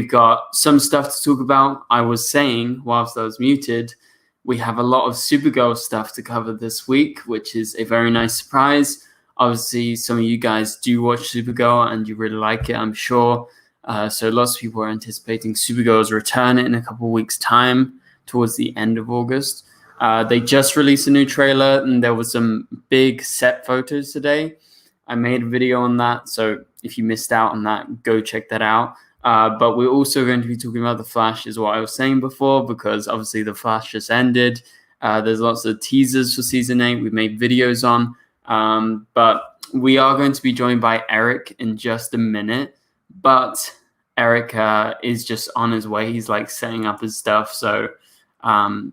We've got some stuff to talk about. I was saying, whilst I was muted, we have a lot of Supergirl stuff to cover this week, which is a very nice surprise. Obviously, some of you guys do watch Supergirl and you really like it, I'm sure. So lots of people are anticipating Supergirl's return in a couple of weeks' time, towards the end of August. They just released a new trailer, and there was some big set photos today. I made a video on that, so if you missed out on that, go check that out. But we're also going to be talking about The Flash, is what I was saying before, because obviously The Flash just ended. There's lots of teasers for Season 8 we've made videos on. But we are going to be joined by Airrick in just a minute. But Airrick is just on his way. He's like setting up his stuff. So, yeah.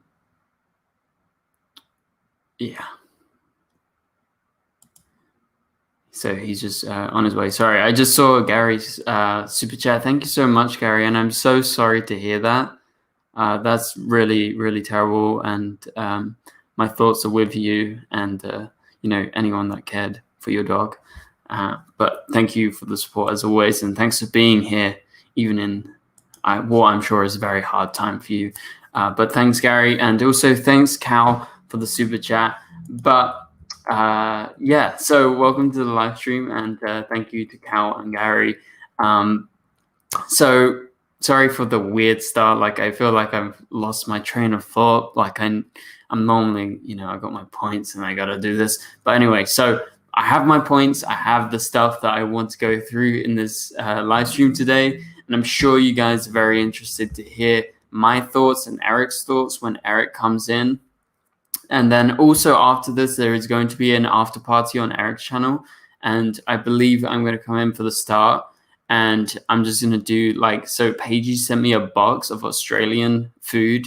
So he's just on his way. Sorry, I just saw Gary's super chat. Thank you so much, Gary. And I'm so sorry to hear that. That's really, really terrible. And my thoughts are with you and, you know, anyone that cared for your dog. But thank you for the support as always. And thanks for being here, even in what I'm sure is a very hard time for you. But thanks, Gary. And also thanks, Cal, for the super chat. But yeah, so welcome to the live stream, and thank you to Cal and Gary. So sorry for the weird start. Like, I feel like I've lost my train of thought. Like, I'm normally, you know, I got my points and I got to do this. But anyway, so I have my points. I have the stuff that I want to go through in this live stream today. And I'm sure you guys are very interested to hear my thoughts and Eric's thoughts when Airrick comes in. And then also after this, there is going to be an after party on Eric's channel. And I believe I'm going to come in for the start. And I'm just going to do like, so Paige sent me a box of Australian food.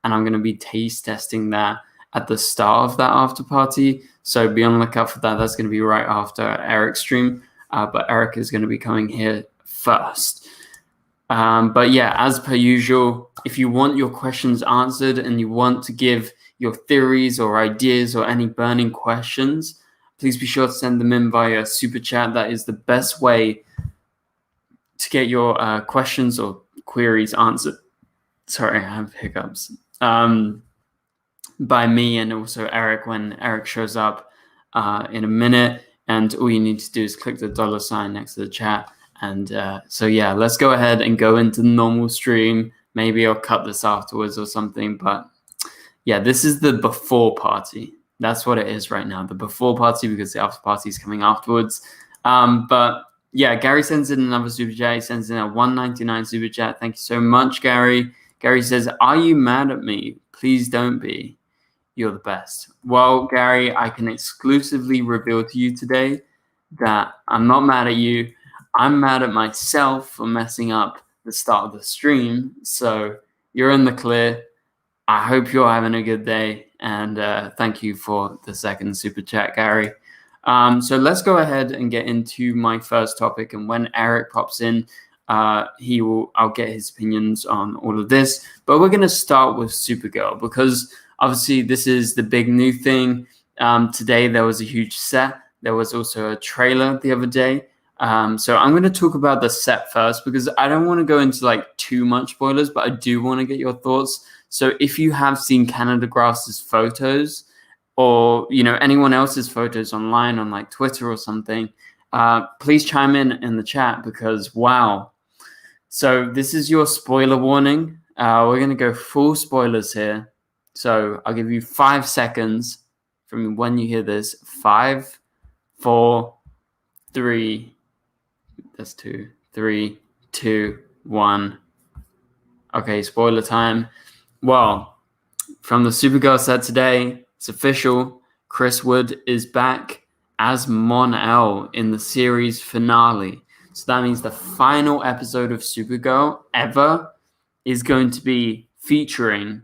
And I'm going to be taste testing that at the start of that after party. So be on the lookout for that. That's going to be right after Eric's stream. But Airrick is going to be coming here first. But yeah, as per usual, if you want your questions answered and you want to give your theories or ideas or any burning questions, please be sure to send them in via super chat. That is the best way to get your questions or queries answered. Sorry, I have hiccups. By me and also Airrick when Airrick shows up in a minute. And all you need to do is click the $ next to the chat. And so yeah, let's go ahead and go into the normal stream. Maybe I'll cut this afterwards or something, but yeah, this is the before party. That's what it is right now, the before party, because the after party is coming afterwards. But yeah, Gary sends in another super chat. He sends in a $1.99 super chat. Thank you so much, Gary. Gary says, "Are you mad at me? Please don't be. You're the best." Well, Gary, I can exclusively reveal to you today that I'm not mad at you. I'm mad at myself for messing up the start of the stream. So you're in the clear. I hope you're having a good day, and thank you for the second super chat, Gary. So let's go ahead and get into my first topic, and when Airrick pops in, I'll get his opinions on all of this. But we're going to start with Supergirl, because obviously this is the big new thing. Today there was a huge set. There was also a trailer the other day. So I'm going to talk about the set first, because I don't want to go into like too much spoilers, but I do want to get your thoughts. So if you have seen Canada Grass's photos, or, you know, anyone else's photos online on like Twitter or something, please chime in the chat, because wow. So this is your spoiler warning. We're going to go full spoilers here. So I'll give you 5 seconds from when you hear this. 5, 4, 3, that's 2, 3, 2, 1. Okay, spoiler time. Well, from the Supergirl set today, it's official. Chris Wood is back as Mon-El in the series finale. So that means the final episode of Supergirl ever is going to be featuring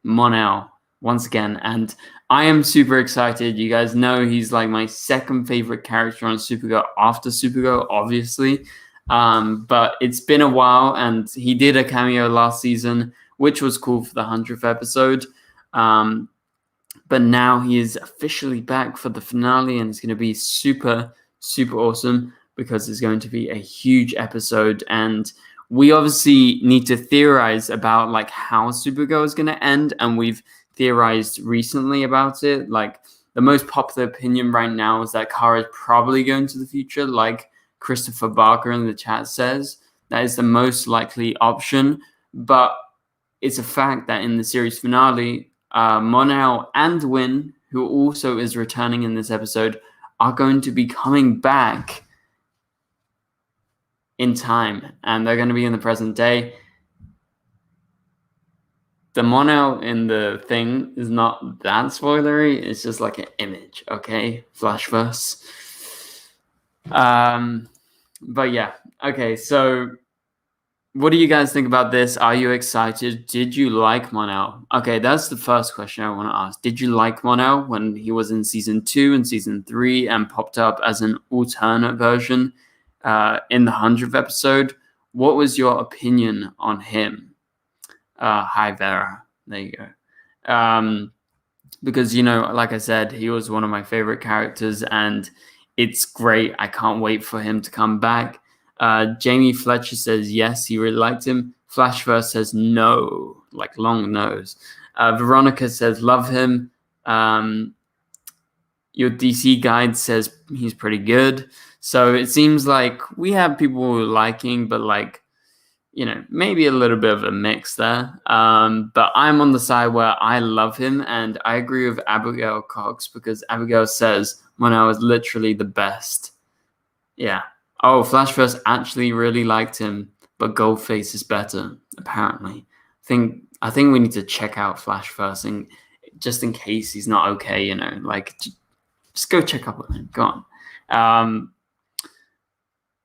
Mon-El once again. And I am super excited. You guys know he's like my second favorite character on Supergirl after Supergirl, obviously. But it's been a while, and he did a cameo last season, which was cool for the 100th episode. But now he is officially back for the finale, and it's going to be super, super awesome, because it's going to be a huge episode. And we obviously need to theorize about like how Supergirl is going to end, and we've theorized recently about it. Like the most popular opinion right now is that Kara is probably going to the future, like Christopher Barker in the chat says. That is the most likely option, but it's a fact that in the series finale, Mon-El and Win, who also is returning in this episode, are going to be coming back in time, and they're going to be in the present day. The Mon-El in the thing is not that spoilery. It's just like an image, okay? Flashverse. But yeah, okay, so what do you guys think about this? Are you excited? Did you like Mon-El? Okay, that's the first question I want to ask. Did you like Mon-El when he was in season 2 and season 3 and popped up as an alternate version in the 100th episode? What was your opinion on him? Hi, Vera. There you go. Because, you know, like I said, he was one of my favorite characters, and it's great. I can't wait for him to come back. Jamie Fletcher says yes, he really liked him. Flashverse says no, like long nose. Veronica says love him. Your DC guide says he's pretty good. So it seems like we have people liking, but like, you know, maybe a little bit of a mix there. But I'm on the side where I love him, and I agree with Abigail Cox, because Abigail says Mon-El is literally the best. Yeah. Oh, Flashverse actually really liked him, but Goldface is better, apparently. I think we need to check out Flashverse, and just in case he's not okay, you know, like just go check up on him. Go on.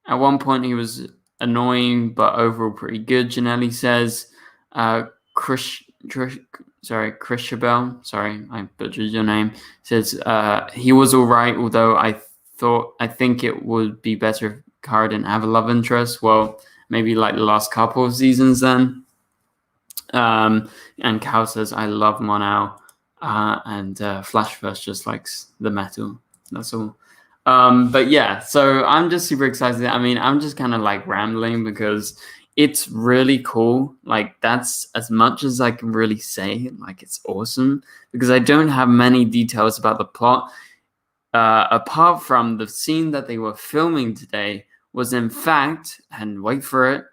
At one point he was annoying, but overall pretty good, Janelli says. Christabel, sorry, I butchered your name, says he was all right, although I think it would be better if Kara didn't have a love interest. Well, maybe like the last couple of seasons then. And Cal says, I love Mon-El, and Flashverse just likes the metal. That's all. But yeah, so I'm just super excited. I mean, I'm just kind of like rambling because it's really cool. Like, that's as much as I can really say. Like, it's awesome because I don't have many details about the plot. Apart from the scene that they were filming today was, in fact, and wait for it,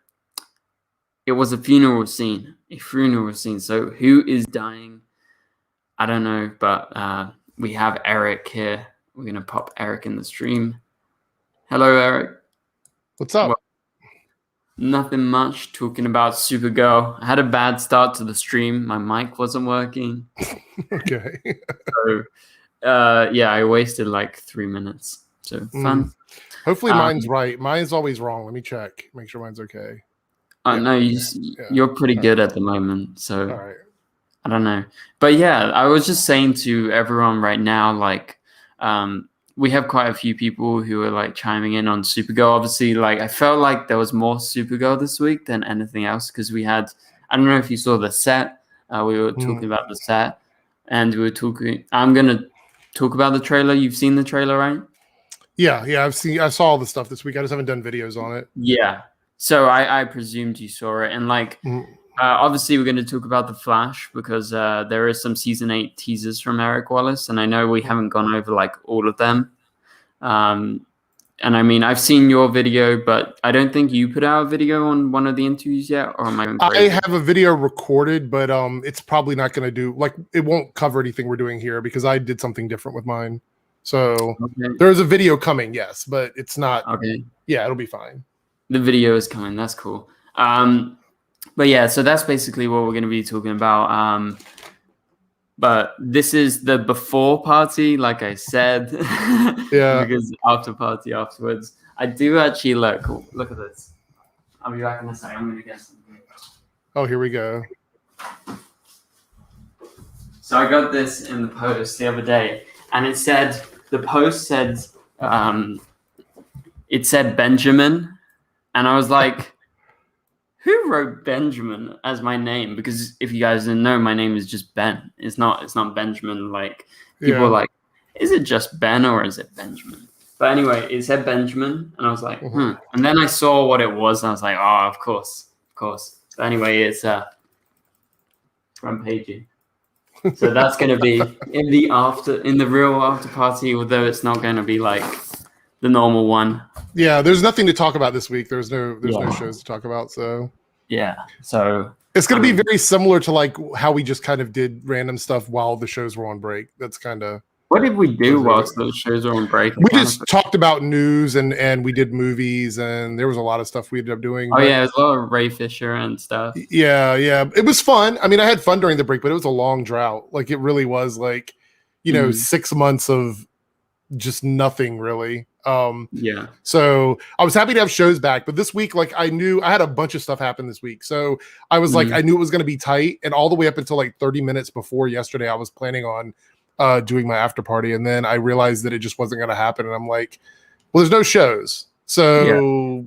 it was a funeral scene. A funeral scene. So who is dying? I don't know, but we have Airrick here. We're going to pop Airrick in the stream. Hello, Airrick. What's up? Well, nothing much. Talking about Supergirl. I had a bad start to the stream. My mic wasn't working. Okay. So, yeah, I wasted like 3 minutes. So fun. Hopefully mine's right. Mine's always wrong. Let me check. Make sure mine's okay. No, you're pretty good at the moment. So all right. I don't know. But yeah, I was just saying to everyone right now, like, we have quite a few people who are like chiming in on Supergirl. Obviously, like I felt like there was more Supergirl this week than anything else because we had, I don't know if you saw the set. We were talking about the set, and we were talking. I'm gonna talk about the trailer. You've seen the trailer, right? Yeah. I saw all the stuff this week. I just haven't done videos on it. Yeah. So I presumed you saw it, and like obviously we're going to talk about the Flash because there is some season 8 teasers from Eric Wallace, and I know we haven't gone over like all of them. And I mean, I've seen your video, but I don't think you put out a video on one of the interviews yet, or am I crazy? I have a video recorded, but it's probably not going to do, like, it won't cover anything we're doing here because I did something different with mine. So there's a video coming, yes, but it's not. Okay. Yeah, it'll be fine. The video is coming. That's cool. But yeah, so that's basically what we're going to be talking about. But this is the before party, like I said. Yeah. Because after party afterwards. I do actually look at this. I'll be back in a second. I'm going to get something. Oh, here we go. So I got this in the post the other day, and it said, the post said, it said Benjamin, and I was like, who wrote Benjamin as my name? Because if you guys didn't know, my name is just Ben. It's not Benjamin. Like people are like, is it just Ben or is it Benjamin? But anyway, it said Benjamin, and I was like, And then I saw what it was, and I was like, oh, of course. But anyway, it's Rampaging. So that's going to be in the real after party, although it's not going to be like the normal one. Yeah, there's nothing to talk about this week. There's no shows to talk about. So yeah, so it's going to be very similar to like how we just kind of did random stuff while the shows were on break. That's kind of. What did we do whilst those shows were on break? We just talked about news and we did movies, and there was a lot of stuff we ended up doing. Oh, yeah, there's a lot of Ray Fisher and stuff. Yeah. It was fun. I mean, I had fun during the break, but it was a long drought. Like, it really was like, 6 months of just nothing really. Yeah. So I was happy to have shows back, but this week, like, I knew I had a bunch of stuff happen this week. So I was like, I knew it was going to be tight. And all the way up until like 30 minutes before yesterday, I was planning on doing my after party, and then I realized that it just wasn't going to happen, and I'm like, well, there's no shows, so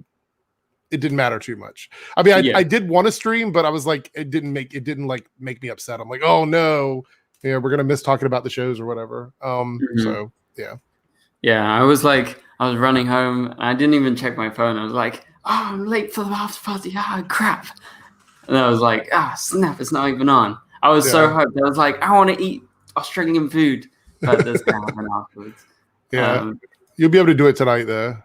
it didn't matter too much. I mean, I did want to stream, but I was like, it didn't make me upset. I'm like, oh no, we're gonna miss talking about the shows or whatever. So I was running home, I didn't even check my phone. I was like, oh, I'm late for the after party. Crap. And I was like, snap, it's not even on. I was so hyped. I was like, I want to eat Australian food, but that's gonna happen afterwards. You'll be able to do it tonight though.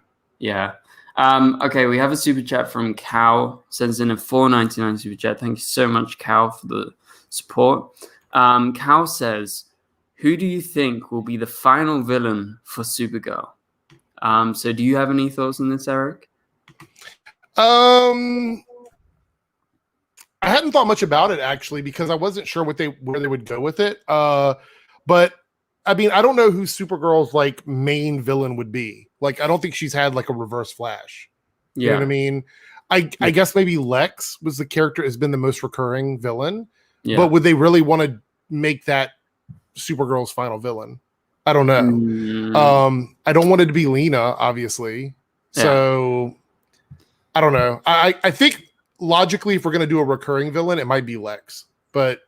Okay, we have a super chat from Cal. Sends in a $4.99 super chat. Thank you so much, Cal, for the support. Cal says, who do you think will be the final villain for Supergirl? So do you have any thoughts on this, Eric? I hadn't thought much about it actually, because I wasn't sure where they would go with it. But I mean, I don't know who Supergirl's like main villain would be. Like, I don't think she's had like a Reverse Flash. You know what I mean? I guess maybe Lex was the character has been the most recurring villain. Yeah. But would they really want to make that Supergirl's final villain? I don't know. I don't want it to be Lena, obviously. Yeah. So I don't know. I think logically, if we're going to do a recurring villain, it might be Lex. But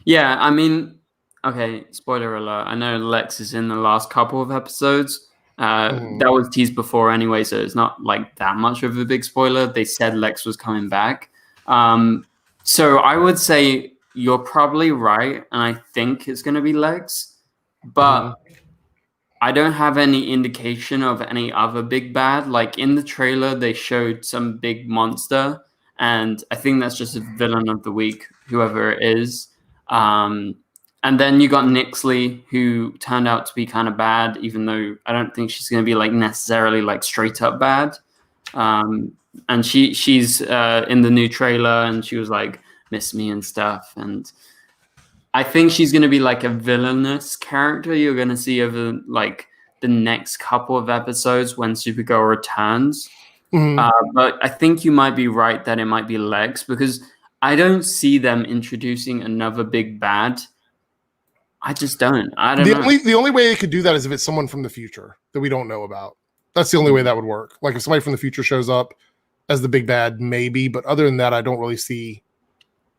yeah, I mean, okay, spoiler alert. I know Lex is in the last couple of episodes. That was teased before anyway, so it's not like that much of a big spoiler. They said Lex was coming back. So I would say you're probably right, and I think it's going to be Lex. But I don't have any indication of any other big bad. Like in the trailer, they showed some big monster, and I think that's just a villain of the week, whoever it is. And then you got Nixley, who turned out to be kind of bad, even though I don't think she's going to be like necessarily like straight up bad. And she's in the new trailer, and she was like, miss me and stuff. And I think she's going to be like a villainous character you're going to see over like the next couple of episodes when Supergirl returns. But I think you might be right that it might be Lex, because I don't see them introducing another big bad. I just don't. I don't know. The only way they could do that is if it's someone from the future that we don't know about. That's the only way that would work. Like if somebody from the future shows up as the big bad, maybe. But other than that, I don't really see,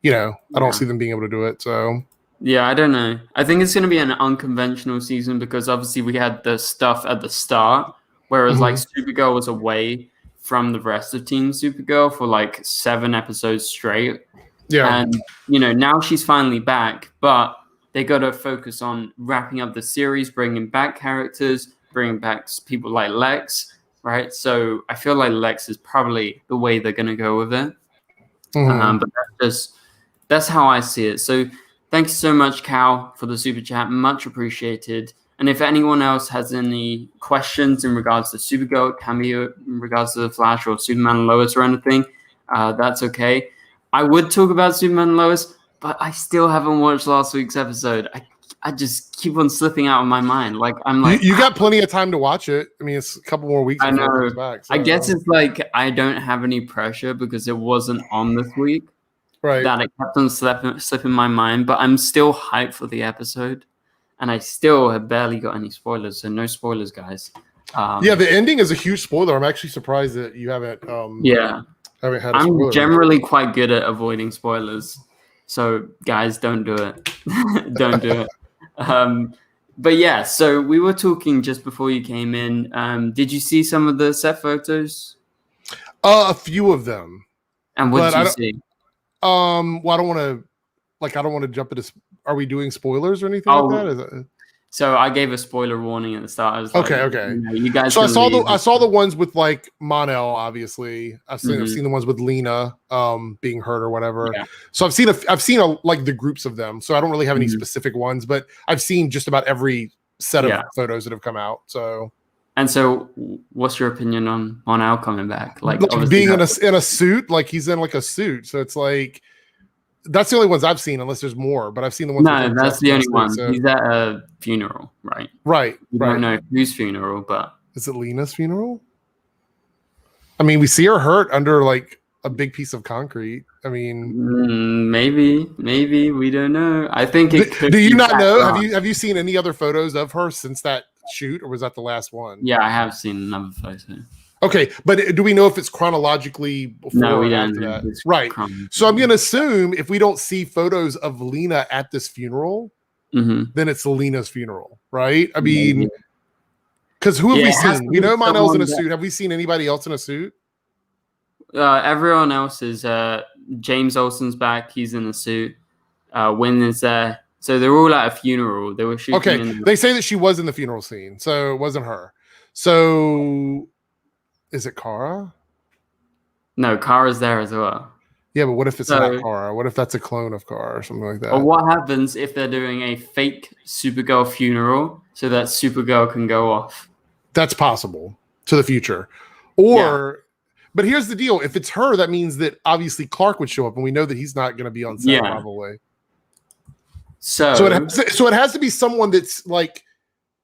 I don't see them being able to do it. So yeah, I don't know. I think it's going to be an unconventional season because obviously we had the stuff at the start, whereas like Supergirl was away from the rest of Team Supergirl for like 7 episodes straight. Yeah. And, now she's finally back, but they got to focus on wrapping up the series, bringing back characters, bringing back people like Lex, right? So I feel like Lex is probably the way they're going to go with it. But that's how I see it. So thanks so much, Cal, for the super chat. Much appreciated. And if anyone else has any questions in regards to Supergirl, it can be in regards to the Flash or Superman and Lois or anything, that's okay. I would talk about Superman and Lois, but I still haven't watched last week's episode. I just keep on slipping out of my mind. Like I'm like, you got plenty of time to watch it. I mean, it's a couple more weeks. I know. Back, so I guess it's like I don't have any pressure because it wasn't on this week. Right. That it kept on slipping my mind, but I'm still hyped for the episode, and I still have barely got any spoilers. So no spoilers, guys. Yeah, the ending is a huge spoiler. I'm actually surprised that you haven't. Haven't had. I'm generally quite good at avoiding spoilers. So, guys, don't do it. Don't do it. But yeah, so we were talking just before you came in. Did you see some of the set photos? A few of them. And what did you see? Well, I don't want to jump into. Are we doing spoilers or anything like that? So I gave a spoiler warning at the start. I was okay. You guys. So I saw the ones with like Mon-El. Obviously, I've seen the ones with Lena being hurt or whatever. Yeah. So I've seen like the groups of them. So I don't really have any specific ones, but I've seen just about every set of photos that have come out. So. And so, what's your opinion on Mon-El coming back? Like being in a suit, like he's in like a suit. So it's like. That's the only ones I've seen, unless there's more. But I've seen the ones. No, that's the only one. So. He's at a funeral, right? Right. We don't know whose funeral, but is it Lena's funeral? I mean, we see her hurt under like a big piece of concrete. I mean, maybe we don't know. I think it could. Do you not know? Have you seen any other photos of her since that shoot, or was that the last one? Yeah, I have seen another photo. Okay, but do we know if it's chronologically before or after that? Right. So I'm going to assume if we don't see photos of Lena at this funeral, then it's Lena's funeral, right? I mean, because who have we seen? We know Mon-El's in a suit. Have we seen anybody else in a suit? Everyone else is James Olsen's back. He's in a suit. Wynn is there. So they're all at a funeral. They were shooting. Okay, they say that she was in the funeral scene, so it wasn't her. So. Is it Kara? No, Kara's there as well. Yeah, but what if it's not Kara? What if that's a clone of Kara or something like that? Or what happens if they're doing a fake Supergirl funeral so that Supergirl can go off? That's possible to the future. Or, but here's the deal. If it's her, that means that obviously Clark would show up, and we know that he's not going to be on set probably. So it has to be someone that's like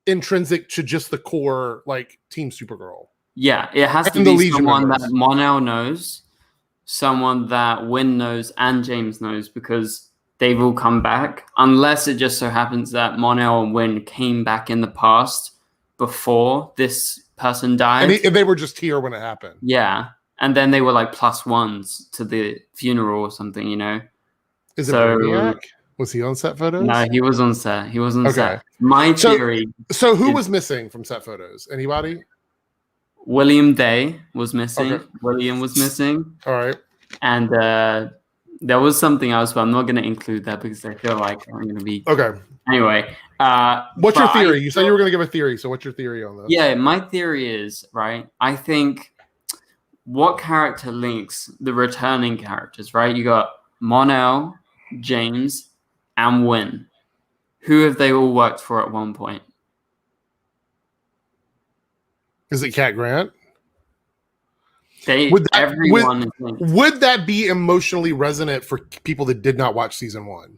intrinsic to just the core like Team Supergirl. Yeah, it has to be someone that Mon-El knows, someone that Wynn knows and James knows, because they've all come back. Unless it just so happens that Mon-El and Wynn came back in the past before this person died. And they were just here when it happened. Yeah, and then they were like +1s to the funeral or something, you know? Is it Brainiac? Was he on set photos? No, he was on set. He was on set. My theory... So who was missing from set photos? Anybody? William Day was missing. Okay. William was missing. All right. And there was something else, but I'm not going to include that because I feel like I'm going to be... Okay. Anyway. What's your theory? You said you were going to give a theory, so what's your theory on this? Yeah, my theory is, right, I think what character links the returning characters, right? You got Mon-El, James, and Wynn. Who have they all worked for at one point? Is it Cat Grant? Would that be emotionally resonant for people that did not watch season 1?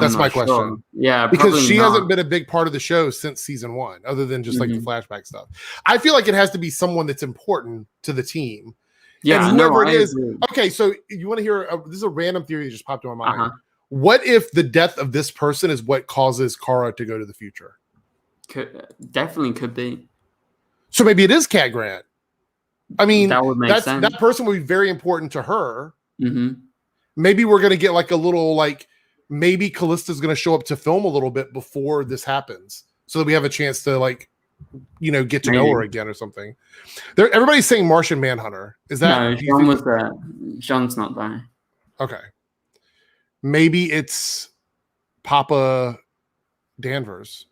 That's my question. Yeah, because she hasn't been a big part of the show since season 1, other than just like the flashback stuff. I feel like it has to be someone that's important to the team. Yeah, and whoever it is. Okay, so you want to hear? This is a random theory that just popped in my mind. What if the death of this person is what causes Kara to go to the future? Definitely could be. So maybe it is Cat Grant. I mean, that would make sense. That person would be very important to her. Maybe we're going to get like a little like, maybe Callista's going to show up to film a little bit before this happens, so that we have a chance to like, you know, get to know her again or something. Everybody's saying Martian Manhunter. Is that? No, Sean was there. Sean's not there. Okay. Maybe it's Papa Danvers,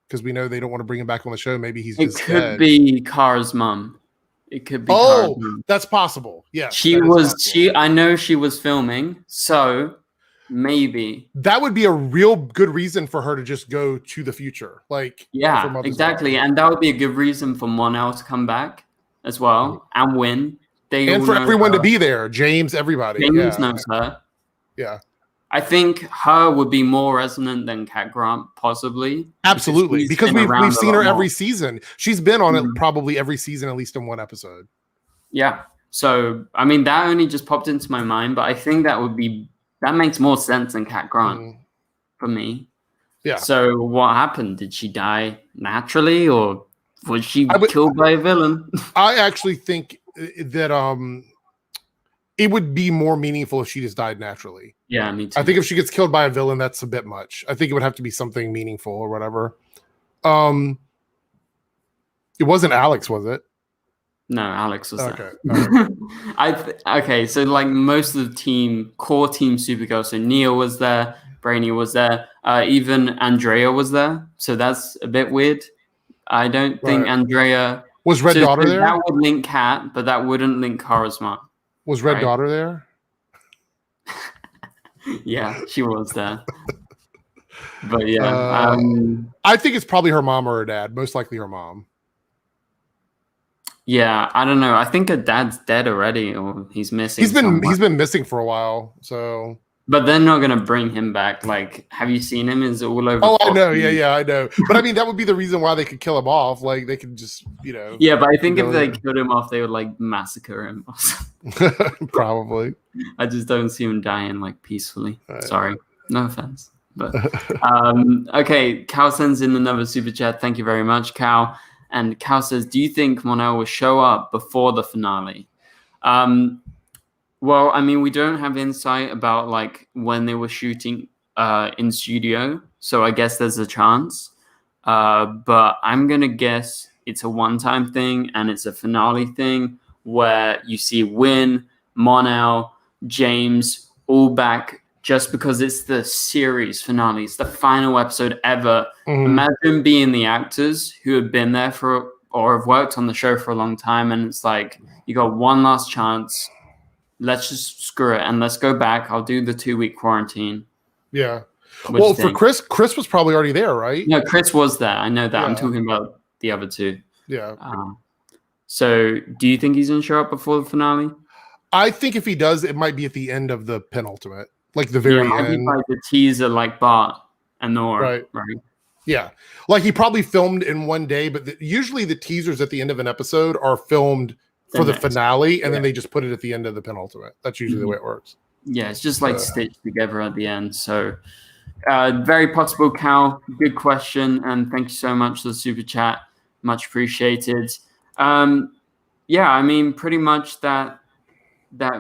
because we know they don't want to bring him back on the show. Maybe he's just dead. It could be Kara's mom. It could be. Oh, that's possible. Yeah, I know she was filming, so maybe that would be a real good reason for her to just go to the future. Like, yeah, exactly, and that would be a good reason for Mon-El to come back as well, and Wynn. And for everyone to be there, James, everybody. James knows her. Yeah. I think her would be more resonant than Cat Grant, possibly. Absolutely, because we've seen her every season. She's been on it probably every season, at least in one episode. Yeah. So, I mean, that only just popped into my mind, but I think that makes more sense than Cat Grant for me. Yeah. So, what happened? Did she die naturally, or was she killed by a villain? I actually think that it would be more meaningful if she just died naturally. Yeah, me too. I think if she gets killed by a villain, that's a bit much. I think it would have to be something meaningful or whatever. It wasn't Alex, was it? No, Alex was there. Okay, so like most of the core team Supergirl, so Neil was there, Brainy was there, even Andrea was there. So that's a bit weird. I don't think Andrea was Red Daughter there. That would link Kat, but that wouldn't link Kara's mom. Was Red Daughter there? Yeah, she was there. But yeah, I think it's probably her mom or her dad. Most likely her mom. Yeah, I don't know. I think her dad's dead already, or he's missing. He's been missing for a while. So, but they're not gonna bring him back. Like, have you seen him? Is all over. Oh, I know. Yeah, I know. But I mean, that would be the reason why they could kill him off. Like, they could just, Yeah, but I think if they killed him off, they would like massacre him. Probably. I just don't see him dying like peacefully. Sorry, no offense. But okay, Cal sends in another super chat. Thank you very much, Cal. And Cal says, do you think Mon-El will show up before the finale? Well, I mean, we don't have insight about like when they were shooting in studio, so I guess there's a chance. But I'm gonna guess it's a one-time thing and it's a finale thing where you see Win, Mon-El, James all back just because it's the series finale. It's the final episode ever. Imagine being the actors who have been there for or have worked on the show for a long time, and it's like, you got one last chance. Let's just screw it and let's go back. I'll do the 2-week quarantine. Yeah. Well, for Chris was probably already there, right? No, Chris was there. I know that. Yeah. I'm talking about the other two. Yeah. So do you think he's going to show up before the finale? I think if he does, it might be at the end of the penultimate. Like the very end. Like the teaser, like Bart and Nora. Right. Yeah. Like he probably filmed in one day, but usually the teasers at the end of an episode are filmed for the finale, and then they just put it at the end of the penultimate. That's usually the way it works. Yeah, it's just like stitched together at the end. So very possible, Cal. Good question, and thank you so much for the super chat. Much appreciated. Yeah, I mean, pretty much that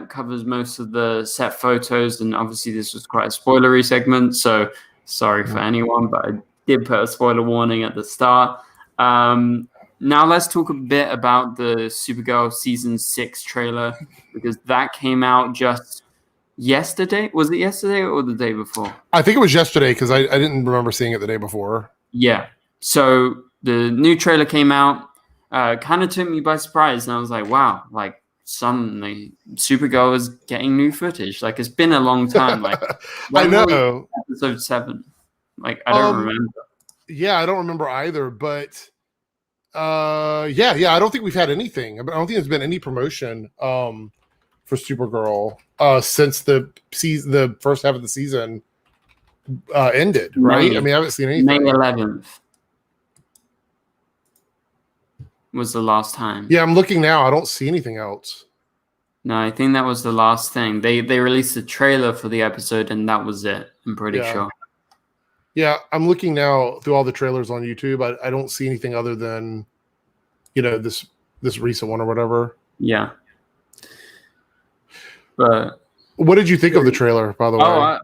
covers most of the set photos, and obviously this was quite a spoilery segment, so sorry for anyone, but I did put a spoiler warning at the start. Now let's talk a bit about the Supergirl season 6 trailer, because that came out just yesterday. Was it yesterday or the day before? I think it was yesterday, because I didn't remember seeing it the day before. Yeah, so the new trailer came out, kind of took me by surprise, and I was like, wow, like suddenly Supergirl is getting new footage. Like, it's been a long time. Like, I know. Episode 7. Like, I don't remember. Yeah, I don't remember either. But yeah, I don't think we've had anything. I don't think there's been any promotion for Supergirl since the first half of the season ended. Right? I mean, I haven't seen anything. May 11th. Was the last time. Yeah, I'm looking now. I don't see anything else. No, I think that was the last thing. They released a trailer for the episode, and that was it. I'm pretty sure. Yeah, I'm looking now through all the trailers on YouTube. I don't see anything other than, this recent one or whatever. Yeah. But what did you think of the trailer, by the way?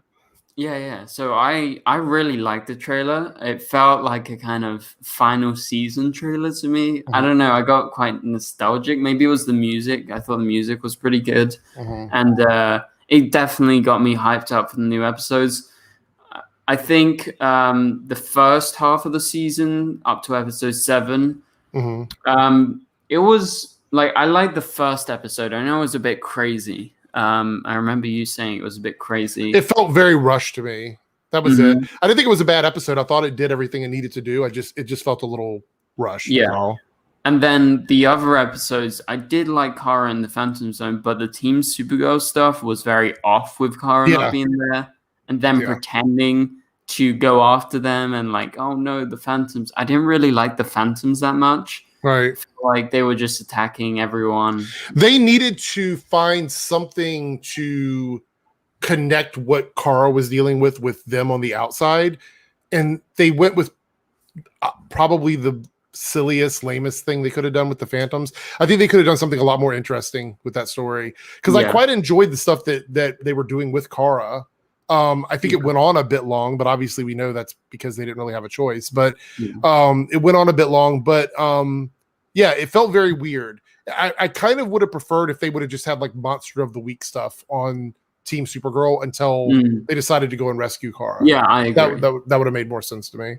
Yeah. So I really liked the trailer. It felt like a kind of final season trailer to me. Mm-hmm. I don't know. I got quite nostalgic. Maybe it was the music. I thought the music was pretty good. Mm-hmm. And it definitely got me hyped up for the new episodes. I think the first half of the season, up to episode 7, it was like, I liked the first episode. I know it was a bit crazy. I remember you saying it was a bit crazy. It felt very rushed to me. That was it. I didn't think it was a bad episode. I thought it did everything it needed to do. It just felt a little rushed. Yeah. And then the other episodes, I did like Kara in the Phantom Zone, but the Team Supergirl stuff was very off with Kara not being there, and them pretending to go after them and like, oh no, the Phantoms. I didn't really like the Phantoms that much. Right. Like they were just attacking everyone. They needed to find something to connect what Kara was dealing with them on the outside. And they went with probably the silliest, lamest thing they could have done with the Phantoms. I think they could have done something a lot more interesting with that story. Because I quite enjoyed the stuff that they were doing with Kara. I think it went on a bit long, but obviously we know that's because they didn't really have a choice. But it went on a bit long. But yeah, it felt very weird. I kind of would have preferred if they would have just had like Monster of the Week stuff on Team Supergirl until they decided to go and rescue Kara. Yeah, I agree. That would have made more sense to me.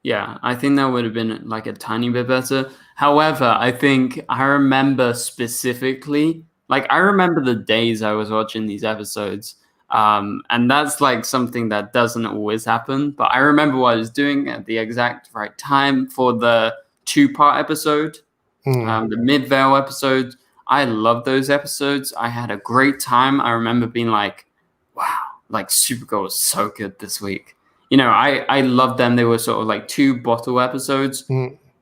Yeah, I think that would have been like a tiny bit better. However, I think I remember specifically, like I remember the days I was watching these episodes. And that's like something that doesn't always happen. But I remember what I was doing at the exact right time for the 2-part episode, the Midvale episode. I love those episodes. I had a great time. I remember being like, wow, like Supergirl was so good this week. You know, I loved them. They were sort of like 2 bottle episodes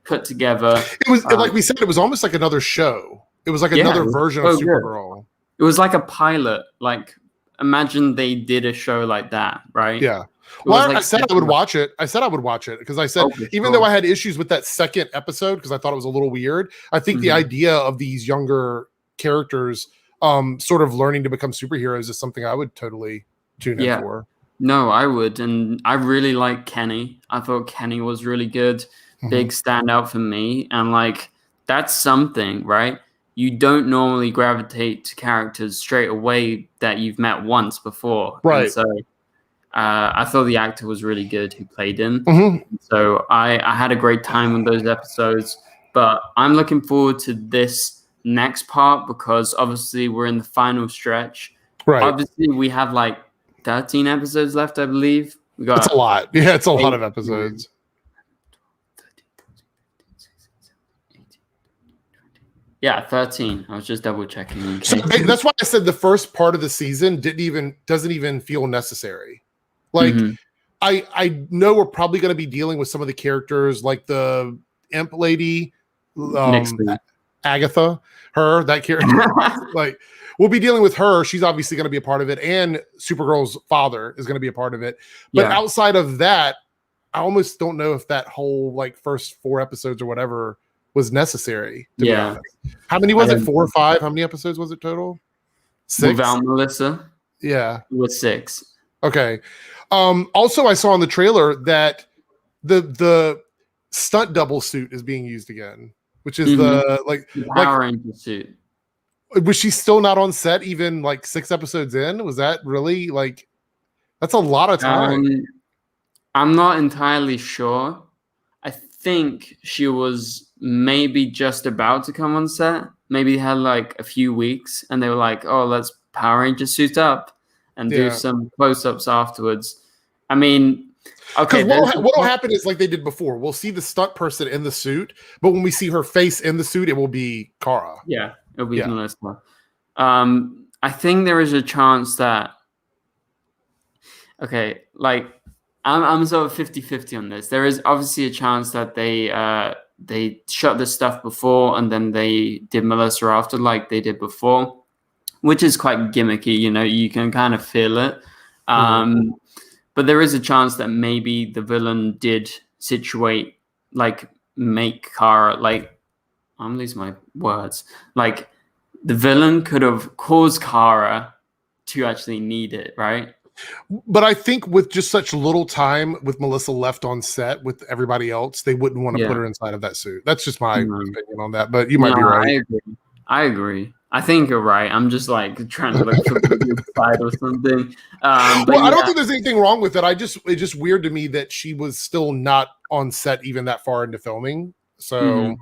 put together. It was like we said, it was almost like another show. It was like another version of Supergirl. Good. It was like a pilot. Like, imagine they did a show like that, right? Yeah. Well, like I said I would watch it. I said I would watch it because I said, even though I had issues with that second episode because I thought it was a little weird, I think the idea of these younger characters sort of learning to become superheroes is something I would totally tune in for. No, I would. And I really like Kenny. I thought Kenny was really good. Big standout for me. And like, that's something, right? You don't normally gravitate to characters straight away that you've met once before. Right. And so I thought the actor was really good who played him. So I had a great time with those episodes. But I'm looking forward to this next part because obviously we're in the final stretch. Right. Obviously we have like 13 episodes left, I believe. That's a lot. Yeah, it's a lot of episodes. Yeah, 13. I was just double checking. So that's why I said the first part of the season doesn't even feel necessary. Like I know we're probably going to be dealing with some of the characters, like the imp lady, Agatha, that character. Like we'll be dealing with her. She's obviously going to be a part of it, and Supergirl's father is going to be a part of it. But outside of that, I almost don't know if that whole like first 4 episodes or whatever was necessary. To be honest. How many was it? 4 or 5? How many episodes was it total? 6. Without Melissa? Yeah. It was 6. Okay. Also, I saw in the trailer that the stunt double suit is being used again, which is the Power Ranger suit. Was she still not on set even like 6 episodes in? Was that really like that's a lot of time? I'm not entirely sure. I think she was maybe just about to come on set. Maybe had like a few weeks and they were like, oh, let's Power Ranger suit up and do some close-ups afterwards. I mean, okay. What will happen is like they did before. We'll see the stunt person in the suit, but when we see her face in the suit, it will be Kara. Yeah, it'll be Melissa. I think there is a chance that, okay, like I'm sort of 50-50 on this. There is obviously a chance that they shot this stuff before and then they did Melissa after like they did before, which is quite gimmicky, you know, you can kind of feel it. But there is a chance that maybe the villain did situate, like make Kara, like, I'm losing my words. Like the villain could have caused Kara to actually need it, right? But I think with just such little time with Melissa left on set with everybody else, they wouldn't want to put her inside of that suit. That's just my opinion on that, but you might be right. I agree. I think you're right. I'm just like trying to look for the side or something. Well, I don't think there's anything wrong with it. It's just weird to me that she was still not on set even that far into filming. So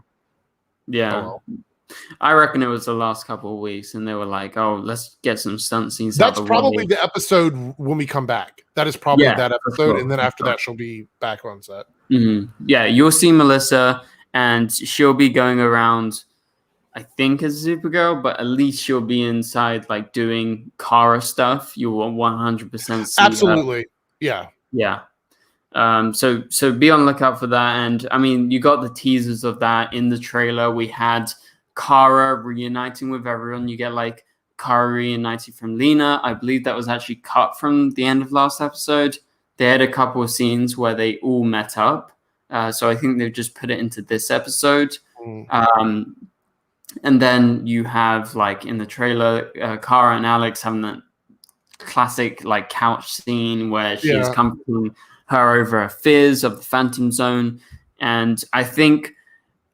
I reckon it was the last couple of weeks, and they were like, "Oh, let's get some stunt scenes." That's probably the episode when we come back. That is probably that episode, and then after that, she'll be back on set. Yeah, you'll see Melissa, and she'll be going around, I think, as Supergirl, but at least she'll be inside, like doing Kara stuff. You will 100% see. Absolutely, yeah. So be on the lookout for that, and I mean, you got the teasers of that in the trailer. We had Kara reuniting with everyone. You get like Kara reuniting from Lena. I believe that was actually cut from the end of last episode. They had a couple of scenes where they all met up. So I think they've just put it into this episode. And then you have like in the trailer, Kara and Alex having classic like couch scene where she's comforting her over her fears of the Phantom Zone. And I think,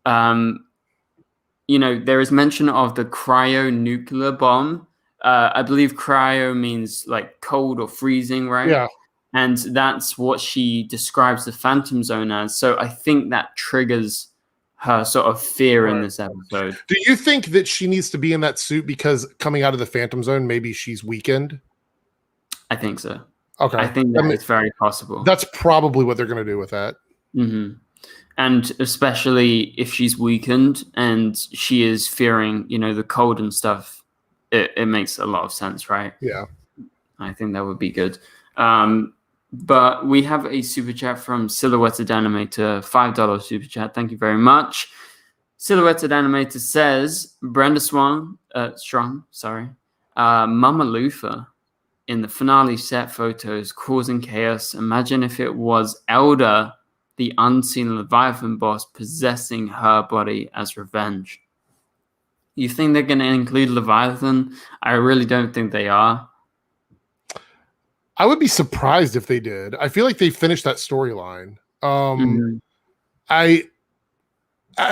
you know, there is mention of the cryo-nuclear bomb. I believe cryo means like cold or freezing, right? Yeah. And that's what she describes the Phantom Zone as. So I think that triggers her sort of fear in this episode. Do you think that she needs to be in that suit because coming out of the Phantom Zone, maybe she's weakened? I think so. Okay. I think that it's very possible. That's probably what they're going to do with that. Mm-hmm. And especially if she's weakened and she is fearing, you know, the cold and stuff, it makes a lot of sense, right? Yeah. I think that would be good. But we have a super chat from Silhouetted Animator, $5 super chat. Thank you very much. Silhouetted Animator says, Brenda Strong, Mama Luther in the finale set photos causing chaos. Imagine if it was Elder, the unseen Leviathan boss, possessing her body as revenge. You think they're going to include Leviathan? I really don't think they are. I would be surprised if they did. I feel like they finished that storyline. I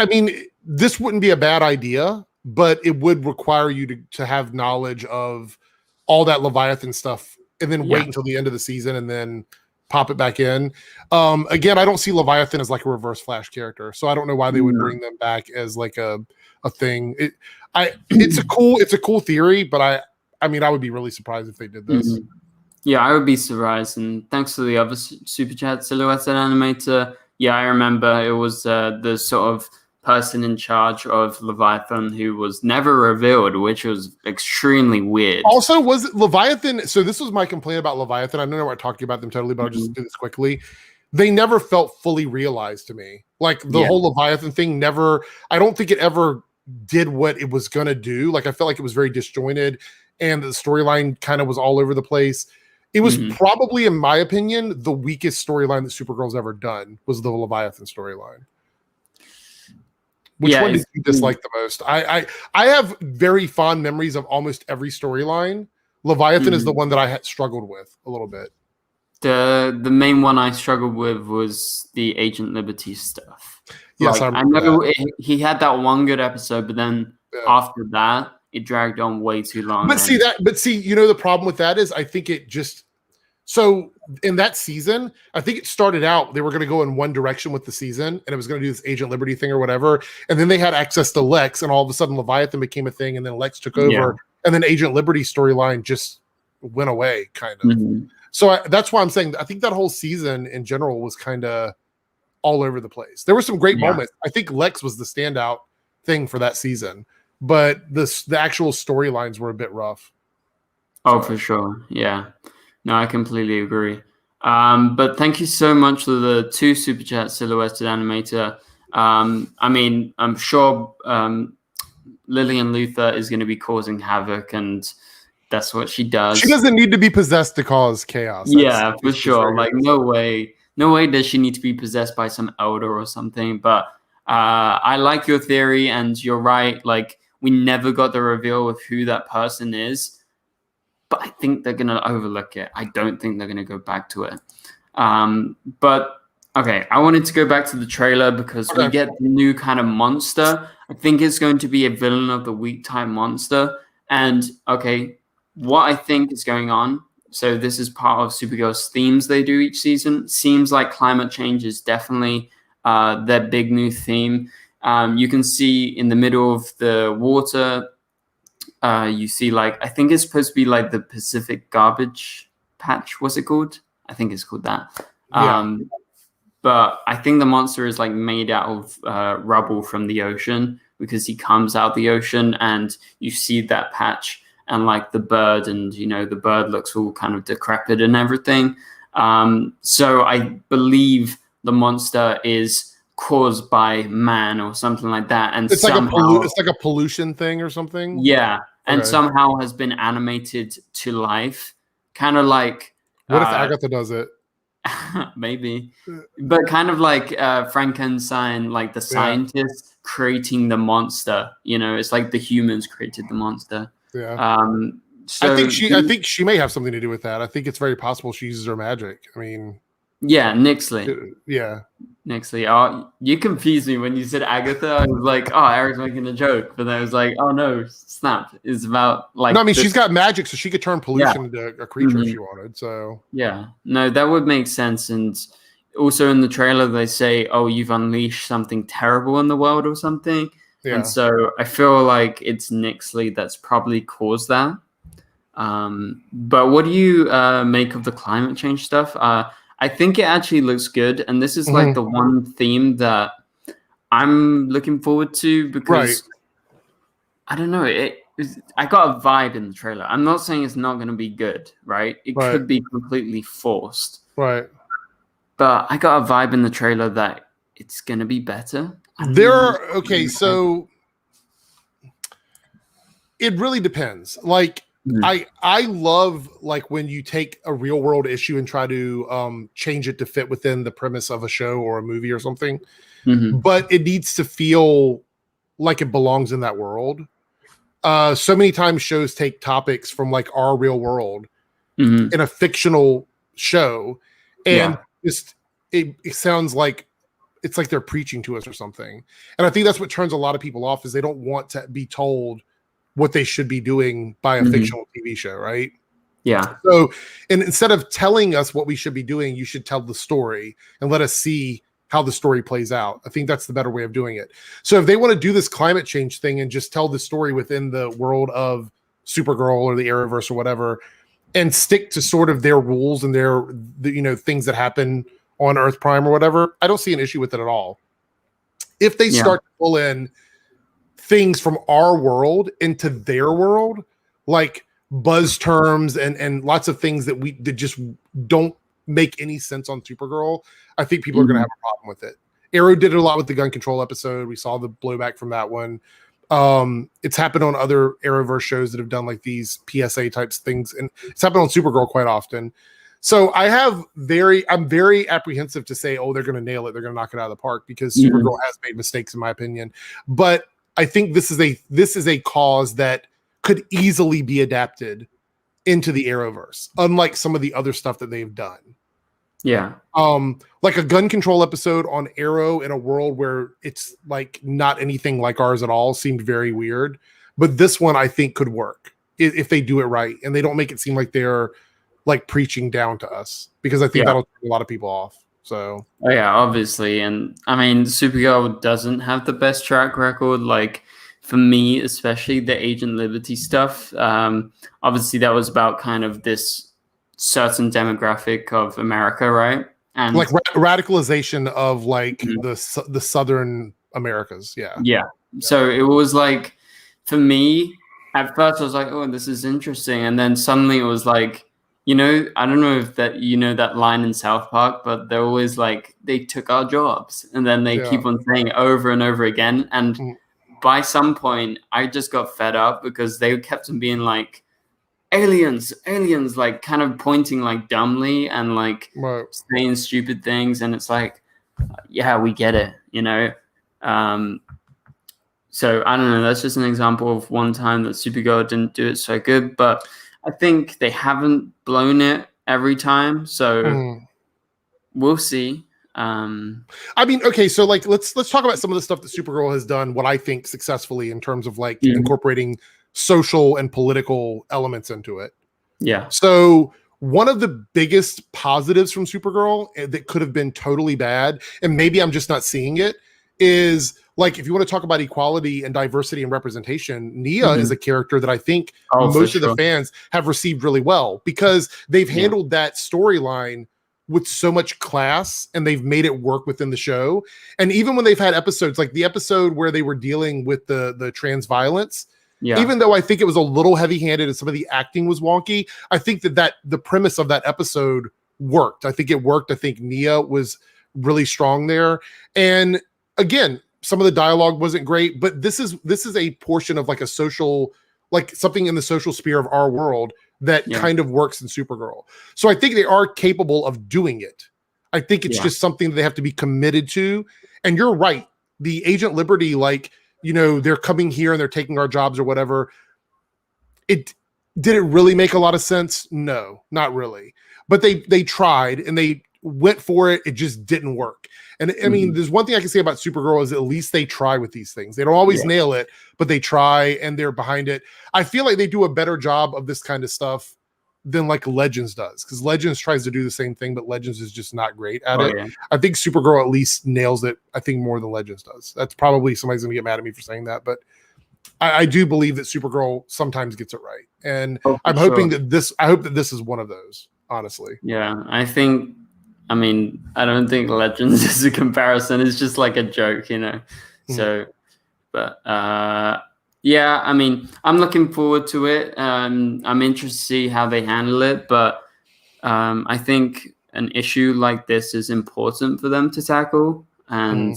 mean, this wouldn't be a bad idea, but it would require you to have knowledge of all that Leviathan stuff and then wait until the end of the season and then pop it back in. Again, I don't see Leviathan as like a Reverse Flash character, so I don't know why they would bring them back as like a thing. It's a cool theory, but I mean, I would be really surprised if they did this. Yeah, I would be surprised. And thanks to the other super chat, Silhouetted Animator. Yeah, I remember it was the sort of person in charge of Leviathan who was never revealed, which was extremely weird. Also, was it Leviathan? So this was my complaint about Leviathan. I don't know what I'm talking about them totally, but I'll just do this quickly. They never felt fully realized to me. Like the whole Leviathan thing never, I don't think it ever did what it was going to do. Like I felt like it was very disjointed and the storyline kind of was all over the place. It was probably, in my opinion, the weakest storyline that Supergirl's ever done was the Leviathan storyline. Which one did you dislike the most? I have very fond memories of almost every storyline. Leviathan is the one that I had struggled with a little bit. The main one I struggled with was the Agent Liberty stuff. Yes, like, I know he had that one good episode, but then after that, it dragged on way too long. But see, you know, the problem with that is I think it just, so in that season, I think it started out, they were going to go in one direction with the season and it was going to do this Agent Liberty thing or whatever. And then they had access to Lex and all of a sudden Leviathan became a thing and then Lex took over and then Agent Liberty storyline just went away kind of. So that's why I'm saying, I think that whole season in general was kind of all over the place. There were some great moments. I think Lex was the standout thing for that season. But the actual storylines were a bit rough. Oh, for sure. Yeah. No, I completely agree. But thank you so much for the 2 super chats, Silhouetted Animator. I mean, I'm sure Lillian Luthor is going to be causing havoc, and that's what she does. She doesn't need to be possessed to cause chaos. Yeah, for sure. Like, no way does she need to be possessed by some elder or something. But I like your theory, and you're right. Like, we never got the reveal of who that person is, but I think they're going to overlook it. I don't think they're going to go back to it. But, okay, I wanted to go back to the trailer because we get the new kind of monster. I think it's going to be a villain of the week type monster. And, okay, what I think is going on, so this is part of Supergirl's themes they do each season. Seems like climate change is definitely their big new theme. You can see in the middle of the water, you see like, I think it's supposed to be like the Pacific Garbage Patch. What's it called? I think it's called that. But I think the monster is like made out of rubble from the ocean because he comes out the ocean and you see that patch and like the bird and, you know, the bird looks all kind of decrepit and everything. So I believe the monster is caused by man or something like that, and it's somehow, like it's like a pollution thing or something. Yeah, and somehow has been animated to life, kind of like. What if Agatha does it? Maybe, but kind of like Frankenstein, like the scientist creating the monster. You know, it's like the humans created the monster. Yeah. So I think she may have something to do with that. I think it's very possible she uses her magic. I mean, yeah, Nixley. Yeah. Nixley. Oh, you confused me when you said Agatha. I was like, oh, Eric's making a joke. But then I was like, oh no, snap. It's about like. No, I mean, she's got magic, so she could turn pollution into a creature if she wanted. So. Yeah. No, that would make sense. And also in the trailer, they say, oh, you've unleashed something terrible in the world or something. Yeah. And so I feel like it's Nixley that's probably caused that. But what do you make of the climate change stuff? I think it actually looks good, and this is like the one theme that I'm looking forward to because I don't know. I got a vibe in the trailer. I'm not saying it's not going to be good, right? It could be completely forced, right? But I got a vibe in the trailer that it's going to be better. So it really depends. Like. I love like when you take a real world issue and try to change it to fit within the premise of a show or a movie or something, but it needs to feel like it belongs in that world. So many times shows take topics from like our real world in a fictional show, and it sounds like it's like they're preaching to us or something. And I think that's what turns a lot of people off is they don't want to be told what they should be doing by a fictional TV show, right? Yeah. So, and instead of telling us what we should be doing, you should tell the story and let us see how the story plays out. I think that's the better way of doing it. So if they want to do this climate change thing and just tell the story within the world of Supergirl or the Arrowverse or whatever, and stick to sort of their rules and their things that happen on Earth Prime or whatever, I don't see an issue with it at all. If they start to pull in things from our world into their world, like buzz terms and lots of things that just don't make any sense on Supergirl, I think people are going to have a problem with it. Arrow did it a lot with the gun control episode. We saw the blowback from that one. It's happened on other Arrowverse shows that have done like these PSA types things, and it's happened on Supergirl quite often. So I'm very apprehensive to say, oh, they're going to nail it, they're going to knock it out of the park, because Supergirl has made mistakes in my opinion. But I think this is a cause that could easily be adapted into the Arrowverse, unlike some of the other stuff that they've done. Yeah. Like a gun control episode on Arrow in a world where it's like not anything like ours at all seemed very weird. But this one I think could work if they do it right and they don't make it seem like they're like preaching down to us, because I think that'll turn a lot of people off. So obviously. And I mean, Supergirl doesn't have the best track record. Like for me, especially the Agent Liberty stuff. Obviously that was about kind of this certain demographic of America, right? And like radicalization of like the Southern Americas. Yeah. So it was like, for me, at first I was like, oh, this is interesting. And then suddenly it was like, I don't know if that that line in South Park, but they're always like, they took our jobs, and then they keep on saying it over and over again. And by some point, I just got fed up because they kept on being like, aliens, like kind of pointing like dumbly and like saying stupid things, and it's like, yeah, we get it, So I don't know. That's just an example of one time that Supergirl didn't do it so good, but I think they haven't blown it every time, so we'll see. I mean, okay, so like let's talk about some of the stuff that Supergirl has done, what I think successfully in terms of like incorporating social and political elements into it. Yeah. So one of the biggest positives from Supergirl that could have been totally bad, and maybe I'm just not seeing it, is like, if you want to talk about equality and diversity and representation, Nia is a character that I think most of the fans have received really well, because they've handled that storyline with so much class and they've made it work within the show. And even when they've had episodes like the episode where they were dealing with the trans violence, even though I think it was a little heavy-handed and some of the acting was wonky, I think that the premise of that episode worked. I think it worked. I think Nia was really strong there. And again, some of the dialogue wasn't great, but this is a portion of like a social, like something in the social sphere of our world that kind of works in Supergirl. So I think they are capable of doing it. I think it's just something that they have to be committed to. And you're right. The Agent Liberty, like, they're coming here and they're taking our jobs or whatever. Did it really make a lot of sense? No, not really. But they tried and they went for it. It just didn't work. And I mean, there's one thing I can say about Supergirl is at least they try with these things. They don't always nail it, but they try and they're behind it. I feel like they do a better job of this kind of stuff than like Legends does, because Legends tries to do the same thing, but Legends is just not great at it. Yeah. I think Supergirl at least nails it, I think, more than Legends does. That's probably, somebody's gonna get mad at me for saying that, but I do believe that Supergirl sometimes gets it right. And I'm hoping that I hope that this is one of those, honestly. Yeah, I don't think Legends is a comparison. It's just like a joke, you know? So, but yeah, I mean, I'm looking forward to it. I'm interested to see how they handle it, but I think an issue like this is important for them to tackle, and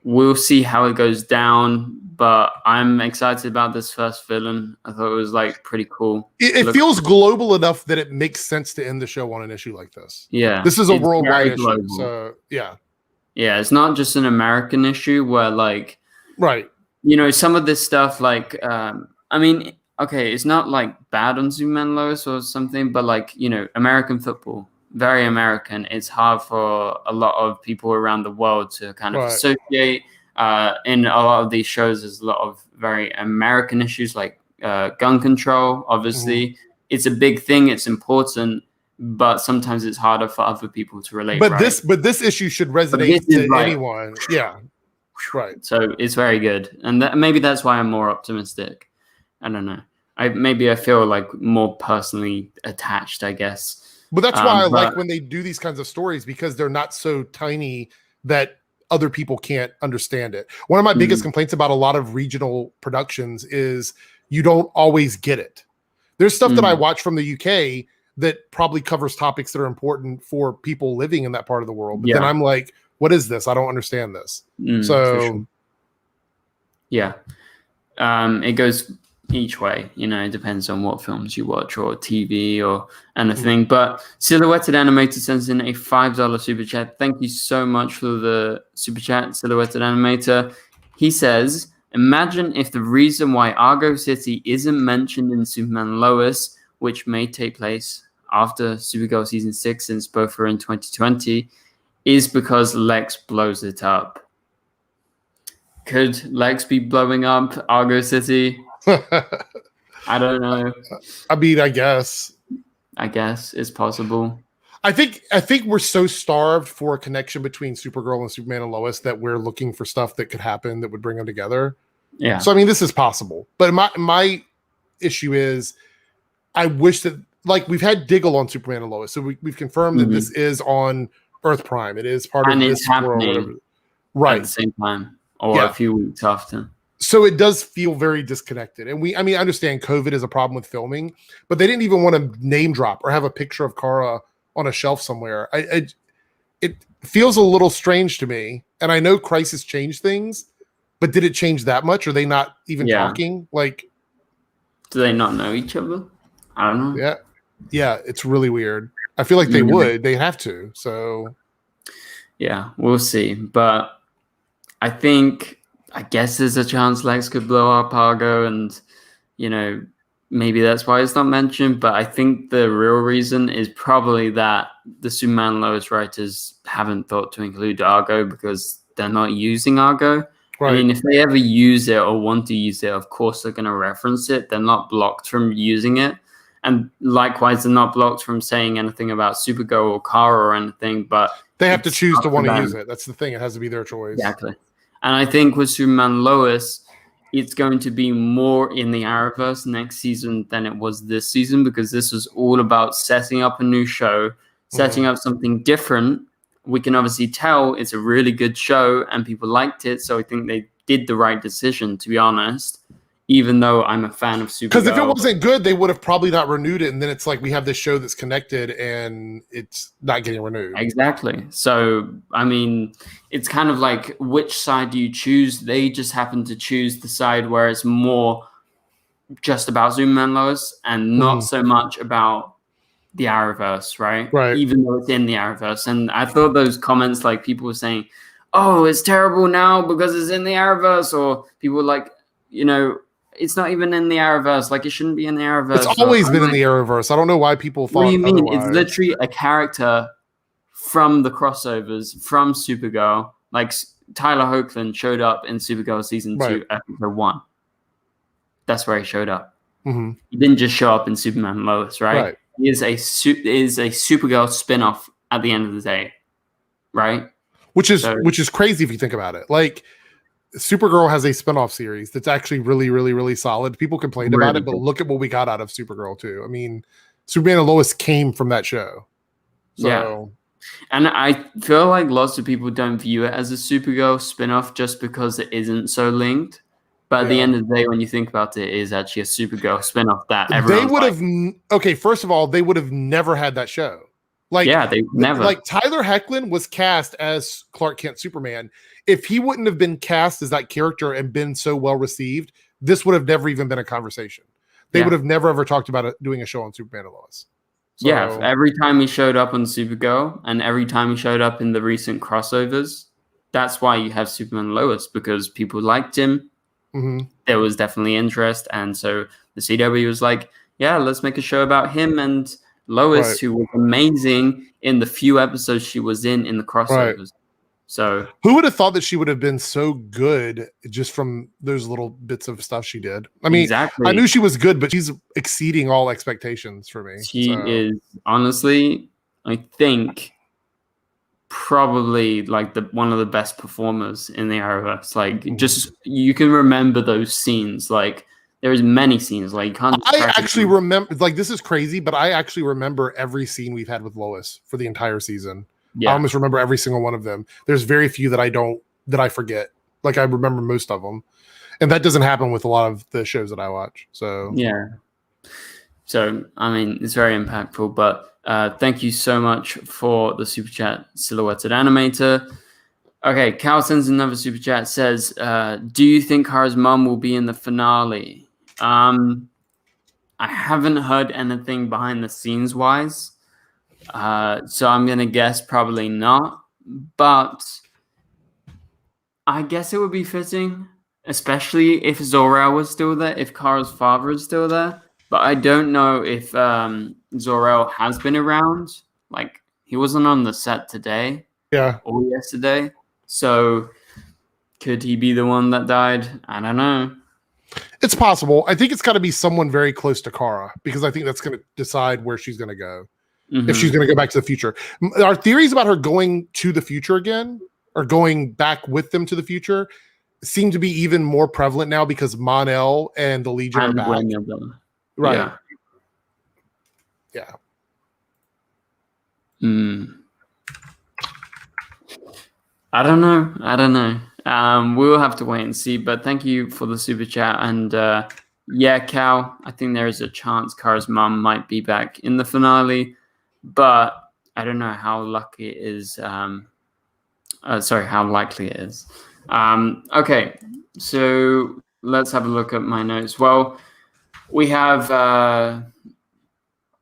we'll see how it goes down. But I'm excited about this first villain. I thought it was like pretty cool. It feels global enough that it makes sense to end the show on an issue like this. Yeah, this is a worldwide issue. So yeah, it's not just an American issue where like, right. You know, some of this stuff, like, I mean, okay, it's not like bad on Superman Lois or something, but like, you know, American football, very American. It's hard for a lot of people around the world to kind of associate. In a lot of these shows, there's a lot of very American issues like gun control. Obviously, it's a big thing. It's important, but sometimes it's harder for other people to relate. But this issue should resonate to anyone. Yeah. Right. So it's very good. And maybe that's why I'm more optimistic. I don't know. I feel like more personally attached, I guess. But that's why I like when they do these kinds of stories, because they're not so tiny that other people can't understand it. One of my biggest complaints about a lot of regional productions is you don't always get it. There's stuff that I watch from the UK that probably covers topics that are important for people living in that part of the world. But then I'm like, what is this? I don't understand this. So, yeah, it goes each way. You know, it depends on what films you watch or TV or anything. But Silhouetted Animator sends in a $5 super chat. Thank you so much for the super chat, Silhouetted Animator. He says, imagine if the reason why Argo City isn't mentioned in Superman Lois, which may take place after Supergirl season 6, since both are in 2020, is because Lex blows it up. Could Lex be blowing up Argo City? I don't know. I mean, I guess it's possible. I think we're so starved for a connection between Supergirl and Superman and Lois that we're looking for stuff that could happen that would bring them together. Yeah. So I mean, this is possible. But my issue is, I wish that, like, we've had Diggle on Superman and Lois, so we've confirmed that this is on Earth Prime. It is part of this world, right? At the same time, or a few weeks after. So it does feel very disconnected. And I understand COVID is a problem with filming, but they didn't even want to name drop or have a picture of Kara on a shelf somewhere. It feels a little strange to me. And I know Crisis changed things, but did it change that much? Are they not even talking? Like, do they not know each other? I don't know. Yeah, it's really weird. I feel like they would. They have to. So, yeah, we'll see. But I guess there's a chance Lex could blow up Argo, and, you know, maybe that's why it's not mentioned. But I think the real reason is probably that the Superman Lois writers haven't thought to include Argo because they're not using Argo. Right. I mean, if they ever use it or want to use it, of course they're going to reference it. They're not blocked from using it. And likewise, they're not blocked from saying anything about Supergirl or Kara or anything, but they have to choose to want to use it. That's the thing. It has to be their choice. Exactly. And I think with Superman Lois, it's going to be more in the Arrowverse next season than it was this season, because this was all about setting up a new show, setting up something different. We can obviously tell it's a really good show and people liked it. So I think they did the right decision, to be honest. Even though I'm a fan of Supergirl. Because if it wasn't good, they would have probably not renewed it. And then it's like we have this show that's connected and it's not getting renewed. Exactly. So, I mean, it's kind of like, which side do you choose? They just happen to choose the side where it's more just about Superman Lois and not so much about the Arrowverse, right? Right. Even though it's in the Arrowverse. And I thought those comments, like people were saying, oh, it's terrible now because it's in the Arrowverse. Or people were like, you know, it's not even in the Arrowverse. Like, it shouldn't be in the Arrowverse. It's always been in the Arrowverse. I don't know why people thought. What do you mean? Otherwise. It's literally a character from the crossovers, from Supergirl. Like, Tyler Hoechlin showed up in Supergirl season 2, episode 1. That's where he showed up. Mm-hmm. He didn't just show up in Superman and Lois, right? He is a Supergirl spin-off at the end of the day, right? Which is crazy if you think about it. Like, Supergirl has a spin-off series that's actually really, really, really solid. People complained about it, but look at what we got out of Supergirl too. I mean, Superman and Lois came from that show. So. Yeah. And I feel like lots of people don't view it as a Supergirl spin-off just because it isn't so linked. But at the end of the day, when you think about it, it is actually a Supergirl spin-off that everyone. They would have okay. First of all, they would have never had that show. Like, they never. Like, Tyler Hoechlin was cast as Clark Kent Superman. If he wouldn't have been cast as that character and been so well received, this would have never even been a conversation. They would have never ever talked about doing a show on Superman and Lois. So, every time he showed up on Supergirl and every time he showed up in the recent crossovers, that's why you have Superman and Lois, because people liked him. Mm-hmm. There was definitely interest, and so the CW was like, "Yeah, let's make a show about him and Lois, who was amazing in the few episodes she was in the crossovers." Right. So, who would have thought that she would have been so good just from those little bits of stuff she did? I mean, I knew she was good, but she's exceeding all expectations for me. She is, honestly, I think, probably like one of the best performers in the Arrowverse. Like, just you can remember those scenes. Like, there's many scenes. Like, you can't. I actually remember. Like, this is crazy, but I actually remember every scene we've had with Lois for the entire season. I almost remember every single one of them. There's very few that I forget. Like, I remember most of them, and that doesn't happen with a lot of the shows that I watch. So so I mean, it's very impactful. But thank you so much for the super chat, Silhouetted Animator. Okay, Cal sends another super chat. Says, "Do you think Kara's mom will be in the finale?" I haven't heard anything behind the scenes wise. So I'm going to guess probably not, but I guess it would be fitting, especially if Zor-El was still there, if Kara's father is still there. But I don't know if Zor-El has been around. Like, he wasn't on the set today or yesterday. So could he be the one that died? I don't know. It's possible. I think it's got to be someone very close to Kara, because I think that's going to decide where she's going to go. Mm-hmm. If she's going to go back to the future. Our theories about her going to the future again, or going back with them to the future, seem to be even more prevalent now because Mon-El and the Legion are back. Right. Yeah. I don't know. We'll have to wait and see, but thank you for the super chat. And Cal, I think there is a chance Kara's mom might be back in the finale. But I don't know how lucky it is. How likely it is. Okay, so let's have a look at my notes. Well, we have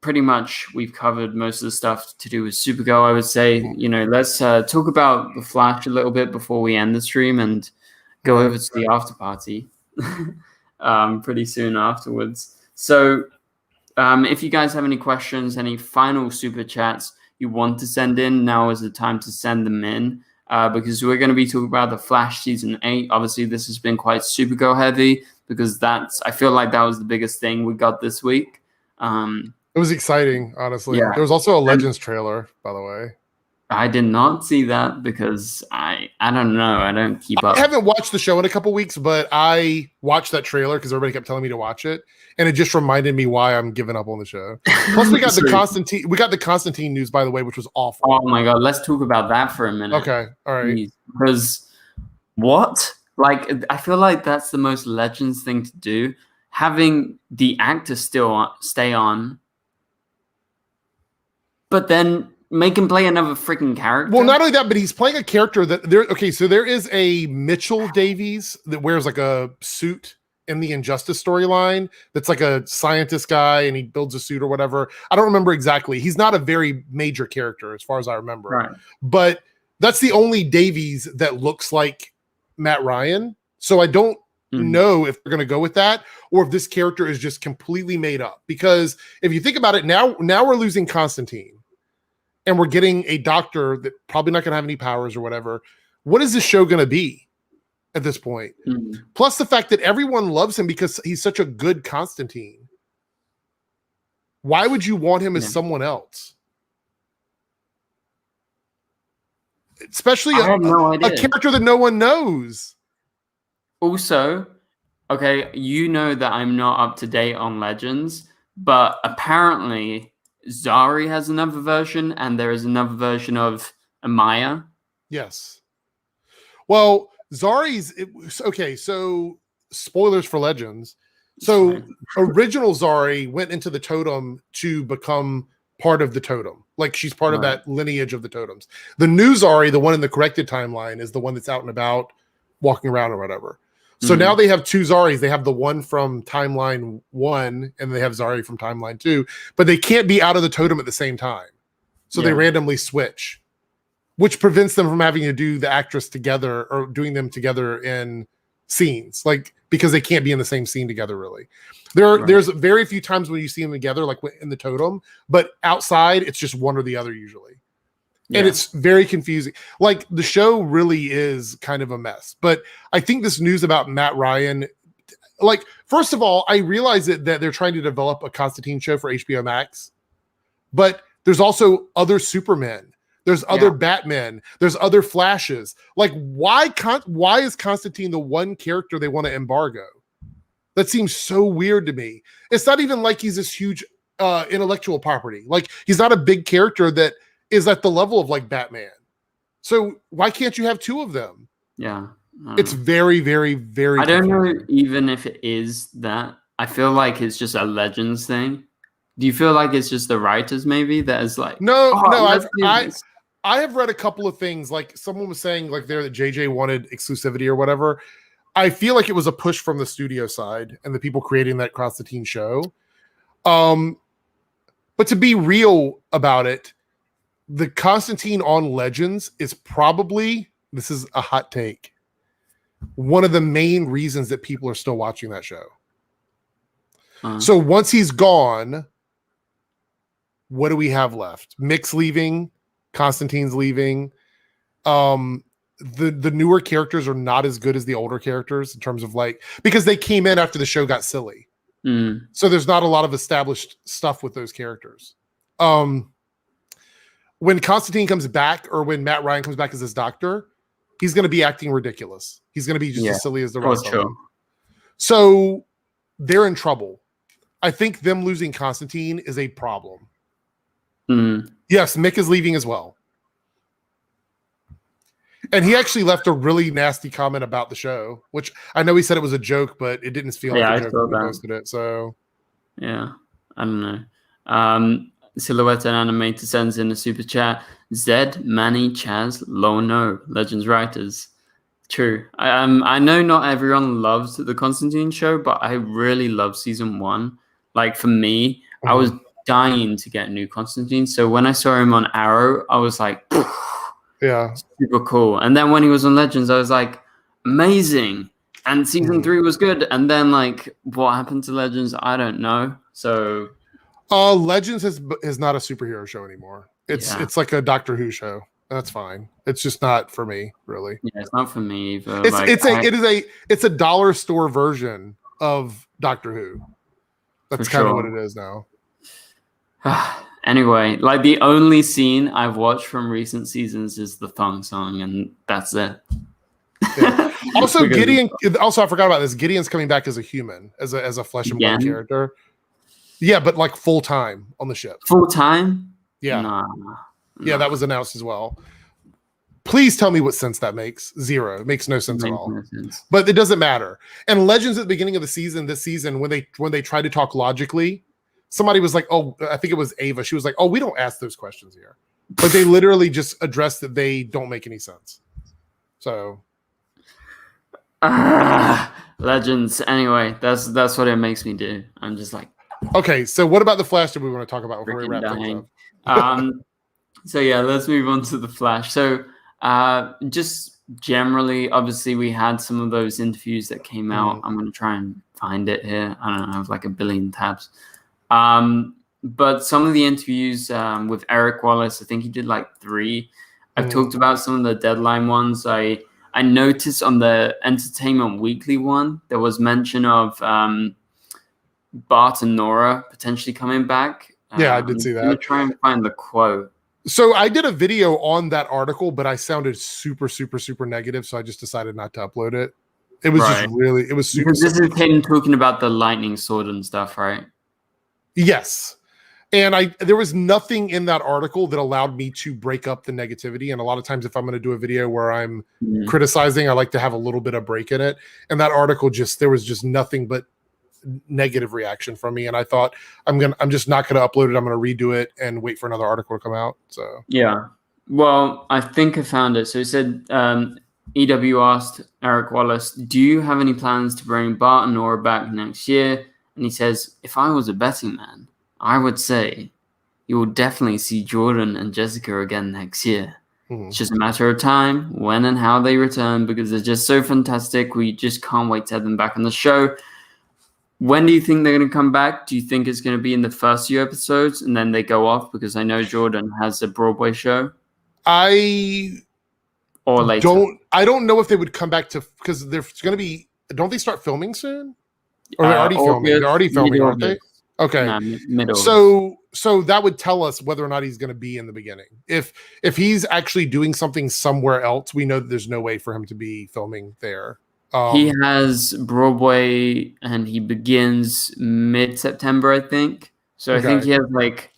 pretty much we've covered most of the stuff to do with Supergirl. I would say, let's talk about the Flash a little bit before we end the stream and go over to the after party pretty soon afterwards. So. If you guys have any questions, any final super chats you want to send in, now is the time to send them in, because we're going to be talking about the Flash season 8. Obviously, this has been quite Supergirl heavy, because I feel like that was the biggest thing we got this week. It was exciting, honestly. There was also a Legends trailer, by the way. I did not see that because I don't know. I don't keep up. I haven't watched the show in a couple weeks, but I watched that trailer because everybody kept telling me to watch it, and it just reminded me why I'm giving up on the show. Plus, we got the Constantine. We got the Constantine news, by the way, which was awful. Oh my god, let's talk about that for a minute. Okay, all right. Because what? Like, I feel like that's the most Legends thing to do. Having the actor still stay on, but then make him play another freaking character. Well, not only that, but he's playing a character that there. Okay, so there is a Mitchell Davies that wears like a suit in the Injustice storyline. That's like a scientist guy, and he builds a suit or whatever. I don't remember exactly. He's not a very major character as far as I remember. Right. But that's the only Davies that looks like Matt Ryan. So I don't know if they're going to go with that or if this character is just completely made up. Because if you think about it, now we're losing Constantine and we're getting a doctor that probably not going to have any powers or whatever. What is this show going to be at this point? Plus the fact that everyone loves him because he's such a good Constantine. Why would you want him as someone else? Especially a character that no one knows. Also, okay, you know that I'm not up to date on Legends, but apparently Zari has another version and there is another version of Amaya. Yes. Well, Zari's okay, so spoilers for Legends. So original Zari went into the totem to become part of the totem. Like she's part of that lineage of the totems. The new Zari, the one in the corrected timeline, is the one that's out and about walking around or whatever. So now they have two Zaris. They have the one from timeline 1 and they have Zari from timeline 2, but they can't be out of the totem at the same time. So they randomly switch, which prevents them from having to do the actress together or doing them together in scenes, like because they can't be in the same scene together. Really, there's very few times when you see them together, like in the totem, but outside it's just one or the other usually. And it's very confusing. Like the show really is kind of a mess. But I think this news about Matt Ryan, like first of all, I realize that they're trying to develop a Constantine show for HBO Max, but there's also other Supermen. There's other Batmen. There's other Flashes. Like, why is Constantine the one character they want to embargo? That seems so weird to me. It's not even like he's this huge intellectual property. Like, he's not a big character that is at the level of like Batman. So why can't you have two of them? Yeah. It's very, very, very I don't know even if it is that. I feel like it's just a Legends thing. Do you feel like it's just the writers maybe that is like I have read a couple of things, like someone was saying like there that JJ wanted exclusivity or whatever. I feel like it was a push from the studio side and the people creating that Constantine show. But to be real about it, the Constantine on Legends is probably, this is a hot take, one of the main reasons that people are still watching that show. So once he's gone, what do we have left? Mick's leaving, Constantine's leaving. The newer characters are not as good as the older characters in terms of like, because they came in after the show got silly. So there's not a lot of established stuff with those characters. When Constantine comes back or when Matt Ryan comes back as his doctor, he's going to be acting ridiculous. He's going to be just as silly as the rest of them. So they're in trouble. I think them losing Constantine is a problem. Yes, Mick is leaving as well. And he actually left a really nasty comment about the show, which I know he said it was a joke, but it didn't feel like a joke when he posted it. So yeah, I don't know. Silhouette and Animator sends in a super chat. Zed, Manny, Chaz, Lono, Legends writers. True. I know not everyone loves the Constantine show, but I really love season 1. Like for me, I was dying to get new Constantine. So when I saw him on Arrow, I was like, super cool. And then when he was on Legends, I was like, amazing. And season 3 was good. And then like, what happened to Legends? I don't know. So Legends is not a superhero show anymore. It's like a Doctor Who show. That's fine. It's just not for me, really. Yeah, it's not for me either. It's a dollar store version of Doctor Who. That's kind of what it is now. Anyway, like the only scene I've watched from recent seasons is the thong song, and that's it. Yeah. Also, Gideon. Also, I forgot about this. Gideon's coming back as a human, as a flesh and blood character. Yeah, but like full time on the ship. Full time? Yeah. Yeah, that was announced as well. Please tell me what sense that makes. Zero. It makes no sense at all. But it doesn't matter. And Legends at the beginning of the season, this season, when they tried to talk logically, somebody was like, "Oh, I think it was Ava." She was like, "Oh, we don't ask those questions here." But they literally just addressed that they don't make any sense. So, Legends. Anyway, that's what it makes me do. I'm just like. Okay, so what about the Flash that we want to talk about before we wrap things up? So yeah, let's move on to the Flash. So just generally, obviously, we had some of those interviews that came out. I'm going to try and find it here. I don't know, I have like a billion tabs. But some of the interviews with Eric Wallace, I think he did like 3. I've talked about some of the Deadline ones. I noticed on the Entertainment Weekly one, there was mention of Bart and Nora potentially coming back. Yeah, I did see that. I'm going to try and find the quote. So I did a video on that article, but I sounded super, super, super negative, so I just decided not to upload it. It was just really, it was super. Because this is him talking about the lightning sword and stuff, right? Yes. And there was nothing in that article that allowed me to break up the negativity. And a lot of times if I'm going to do a video where I'm criticizing, I like to have a little bit of break in it. And that article there was just nothing but negative reaction from me. And I thought I'm just not going to upload it. I'm going to redo it and wait for another article to come out. So yeah. Well, I think I found it. So it said, EW asked Eric Wallace, do you have any plans to bring Bart and Nora back next year? And he says, if I was a betting man, I would say you will definitely see Jordan and Jessica again next year. It's just a matter of time, when and how they return, because they're just so fantastic. We just can't wait to have them back on the show. When do you think they're going to come back? Do you think it's going to be in the first few episodes and then they go off? Because I know Jordan has a Broadway show. Or later. I don't know if they would come back because there's going to be, don't they start filming soon? Or they're already filming? They're already filming, aren't they? Okay. So that would tell us whether or not he's going to be in the beginning. If he's actually doing something somewhere else, we know that there's no way for him to be filming there. He has Broadway and he begins mid-September, I think. So I think he has like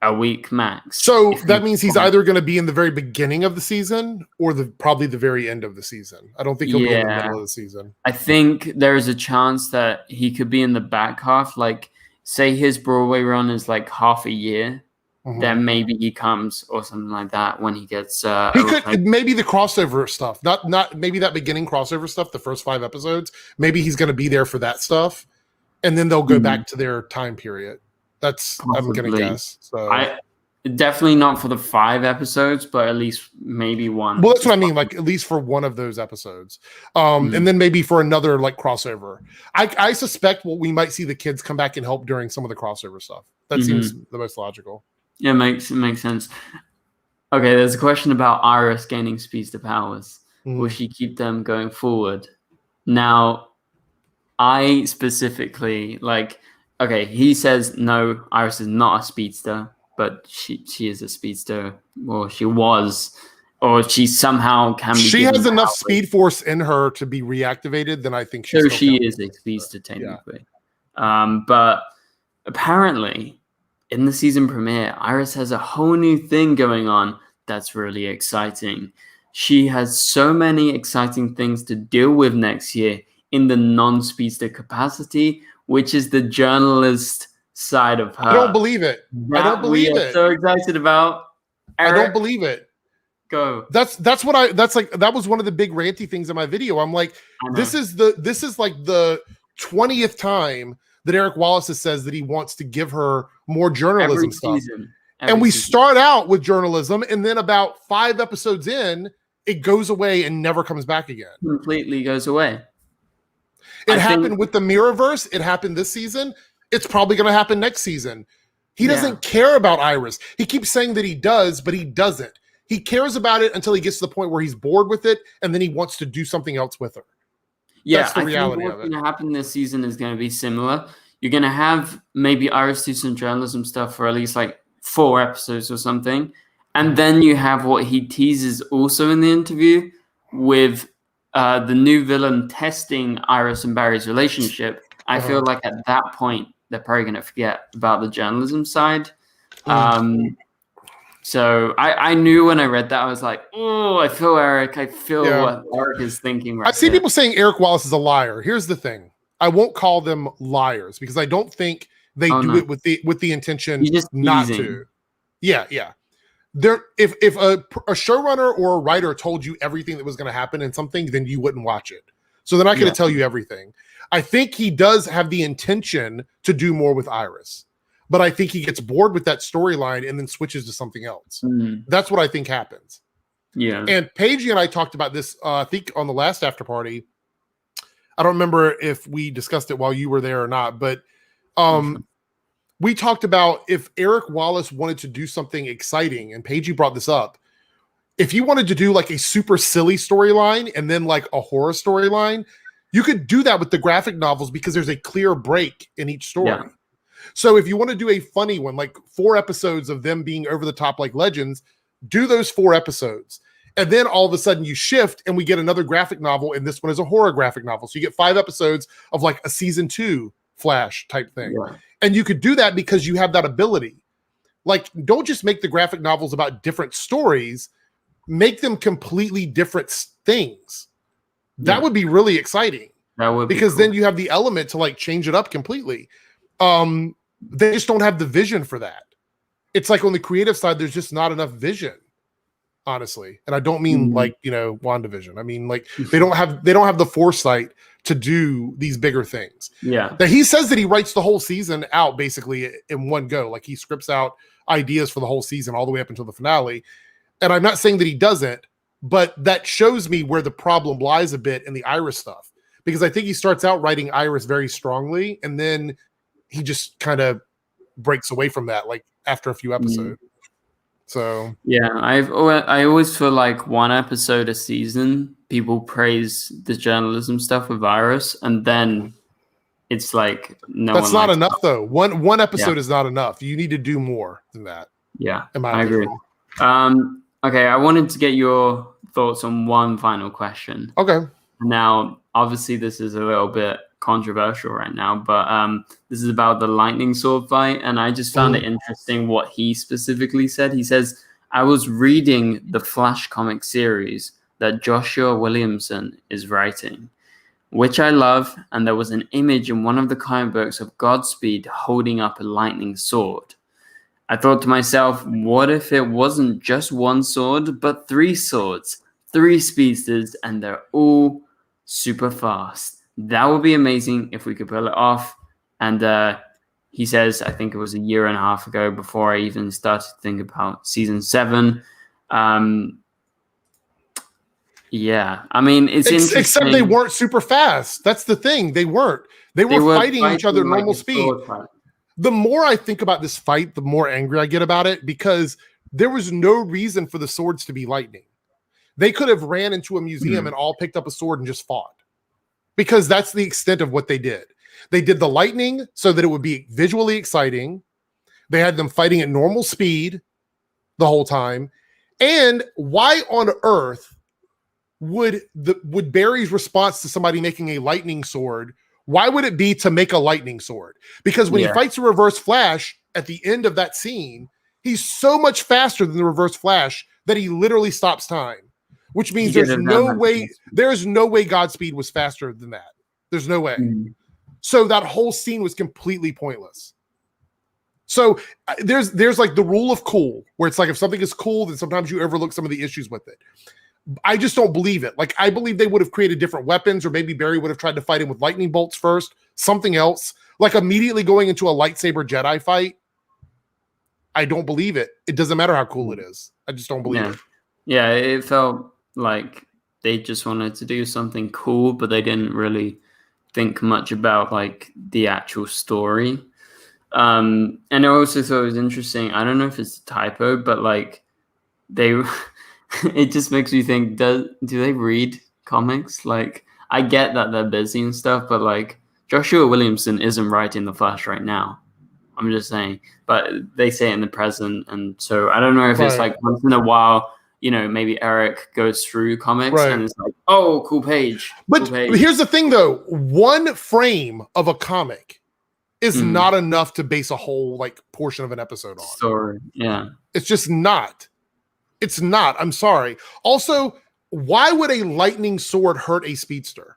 a week max. So that means he's either going to be in the very beginning of the season or probably the very end of the season. I don't think he'll be in the middle of the season. I think there's a chance that he could be in the back half. Like, say his Broadway run is like half a year, then maybe he comes or something like that when he gets. He could maybe the crossover stuff, not maybe that beginning crossover stuff, the first 5 episodes. Maybe he's going to be there for that stuff, and then they'll go back to their time period. That's I'm going to guess. So definitely not for the 5 episodes, but at least maybe one. Well, that's what I mean. Like at least for one of those episodes, and then maybe for another like crossover. I suspect we might see the kids come back and help during some of the crossover stuff. That seems the most logical. Yeah, it makes sense. Okay, there's a question about Iris gaining speedster powers. Will she keep them going forward? Now, I specifically okay, he says no, Iris is not a speedster, but she is a speedster, or she was, or she somehow can be. She has enough speed force in her to be reactivated, then I think she is a speedster technically. Yeah. But apparently, in the season premiere, Iris has a whole new thing going on that's really exciting. She has so many exciting things to deal with next year in the non-speedster capacity, which is the journalist side of her. I don't believe it. I don't believe it. So excited about. Eric, I don't believe it. Go. That was one of the big ranty things in my video. I'm like, this is like the 20th time that Eric Wallace says that he wants to give her more journalism stuff. And we start out with journalism, and then about 5 episodes in, it goes away and never comes back again. Completely goes away. It happened with the Mirrorverse. It happened this season. It's probably going to happen next season. He doesn't care about Iris. He keeps saying that he does, but he doesn't. He cares about it until he gets to the point where he's bored with it, and then he wants to do something else with her. Yeah, that's the reality think what's going to happen this season is going to be similar. You're going to have maybe Iris do some journalism stuff for at least like 4 episodes or something. And then you have what he teases also in the interview with the new villain testing Iris and Barry's relationship. I feel like at that point, they're probably going to forget about the journalism side. So I knew when I read that, I was like, oh, I feel Eric. I feel what Eric is thinking right I see people saying Eric Wallace is a liar. Here's the thing. I won't call them liars because I don't think they do it with the intention not to. Yeah. If a showrunner or a writer told you everything that was going to happen in something, then you wouldn't watch it. So they're not going to tell you everything. I think he does have the intention to do more with Iris, but I think he gets bored with that storyline and then switches to something else. That's what I think happens. Yeah. And Paige and I talked about this, I think, on the last after party. I don't remember if we discussed it while you were there or not, but we talked about if Eric Wallace wanted to do something exciting, and Paige, you brought this up. If you wanted to do like a super silly storyline and then like a horror storyline, you could do that with the graphic novels because there's a clear break in each story. Yeah. So if you want to do a funny one, like 4 episodes of them being over the top like legends, do those 4 episodes. And then all of a sudden you shift and we get another graphic novel, and this one is a horror graphic novel. So you get 5 episodes of like a season 2 Flash type thing. Yeah. And you could do that because you have that ability. Like, don't just make the graphic novels about different stories, make them completely different things. That would be really exciting. That would be because cool. Then you have the element to like change it up completely. They just don't have the vision for that. It's like on the creative side, there's just not enough vision. Honestly, and I don't mean like, you know, WandaVision. I mean like they don't have the foresight to do these bigger things. Yeah. That he says that he writes the whole season out basically in one go. Like he scripts out ideas for the whole season all the way up until the finale. And I'm not saying that he doesn't, but that shows me where the problem lies a bit in the Iris stuff. Because I think he starts out writing Iris very strongly, and then he just kind of breaks away from that like after a few episodes. So yeah, I always feel like 1 episode a season, people praise the journalism stuff with Iris, and then it's like that's not enough though. One episode is not enough. You need to do more than that. Yeah, I agree. Okay, I wanted to get your thoughts on one final question. Okay. Now, obviously, this is a little bit controversial right now, but this is about the lightning sword fight, and I just found it interesting what he specifically said. He says, I was reading the Flash comic series that Joshua Williamson is writing, which I love, and there was an image in one of the comic books of Godspeed holding up a lightning sword. I thought to myself, what if it wasn't just 1 sword, but 3 swords, 3 speedsters, and they're all super fast? That would be amazing if we could pull it off. And he says, I think it was a year and a half ago before I even started to think about season 7. Yeah, I mean, it's interesting. Except they weren't super fast. That's the thing. They weren't. They were fighting each other at normal speed. The more I think about this fight, the more angry I get about it, because there was no reason for the swords to be lightning. They could have ran into a museum and all picked up a sword and just fought. Because that's the extent of what they did. They did the lightning so that it would be visually exciting. They had them fighting at normal speed the whole time. And why on earth would Barry's response to somebody making a lightning sword, why would it be to make a lightning sword? Because when he fights a Reverse Flash at the end of that scene, he's so much faster than the Reverse Flash that he literally stops time. Which means there's no way Godspeed was faster than that. There's no way. So that whole scene was completely pointless. So there's like the rule of cool, where it's like if something is cool, then sometimes you overlook some of the issues with it. I just don't believe it. Like I believe they would have created different weapons, or maybe Barry would have tried to fight him with lightning bolts first, something else. Like immediately going into a lightsaber Jedi fight. I don't believe it. It doesn't matter how cool it is. I just don't believe it. Yeah, it felt like they just wanted to do something cool, but they didn't really think much about like the actual story. And I also thought it was interesting. I don't know if it's a typo, but like it just makes me think, do they read comics? Like I get that they're busy and stuff, but like Joshua Williamson isn't writing The Flash right now. I'm just saying, but they say it in the present. And so I don't know if it's like once in a while, you know, maybe Eric goes through comics and it's like, oh, cool page. But here's the thing, though. 1 frame of a comic is not enough to base a whole like portion of an episode on. Story, yeah. It's just not. It's not. I'm sorry. Also, why would a lightning sword hurt a speedster?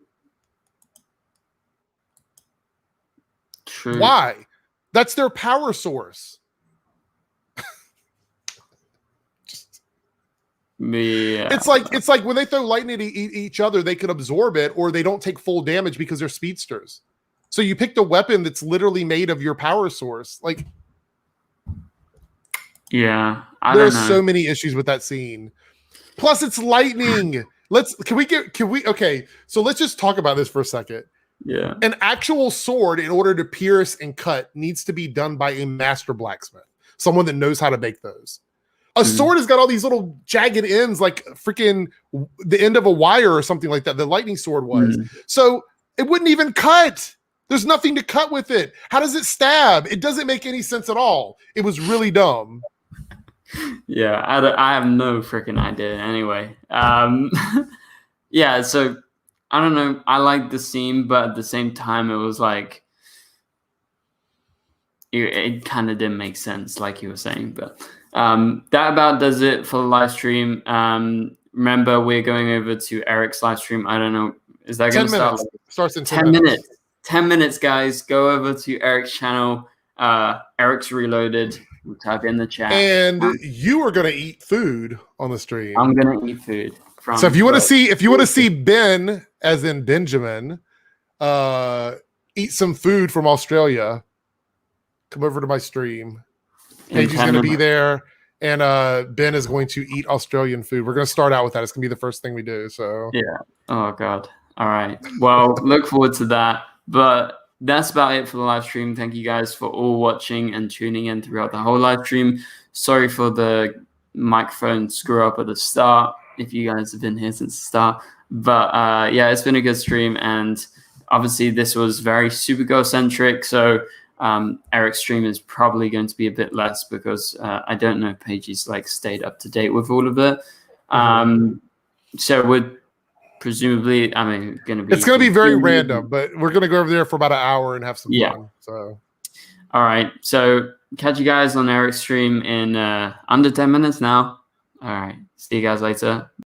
True. Why? That's their power source. Yeah. It's like when they throw lightning at each other, they can absorb it, or they don't take full damage because they're speedsters. So you picked a weapon that's literally made of your power source. Like, yeah, there's so many issues with that scene. Plus, it's lightning. Okay, so let's just talk about this for a second. Yeah. An actual sword, in order to pierce and cut, needs to be done by a master blacksmith, someone that knows how to make those. A sword has got all these little jagged ends, like freaking the end of a wire or something like that. The lightning sword was. So it wouldn't even cut. There's nothing to cut with it. How does it stab? It doesn't make any sense at all. It was really dumb. Yeah, I have no freaking idea. Anyway, yeah. So I don't know. I like the scene, but at the same time, it was like it kind of didn't make sense, like you were saying. But that about does it for the live stream. Remember, we're going over to Eric's live stream. I don't know. Is that going to start? Starts in 10 minutes. 10 minutes, guys. Go over to Eric's channel. Eric's Reloaded. We'll type in the chat. And you are going to eat food on the stream. I'm going to eat food. So if you want to see Ben, as in Benjamin, eat some food from Australia, come over to my stream. Paige's going to be there, and Ben is going to eat Australian food. We're going to start out with that. It's going to be the first thing we do. So yeah. Oh God. All right. Well, look forward to that. But that's about it for the live stream. Thank you guys for all watching and tuning in throughout the whole live stream. Sorry for the microphone screw up at the start, if you guys have been here since the start. But yeah, it's been a good stream, and obviously this was very Supergirl centric. So Eric's stream is probably going to be a bit less because I don't know if Paige's like stayed up to date with all of it. So we're presumably, it's going to be very random, but we're going to go over there for about an hour and have some fun. So, all right. So catch you guys on Eric's stream in under 10 minutes now. All right. See you guys later.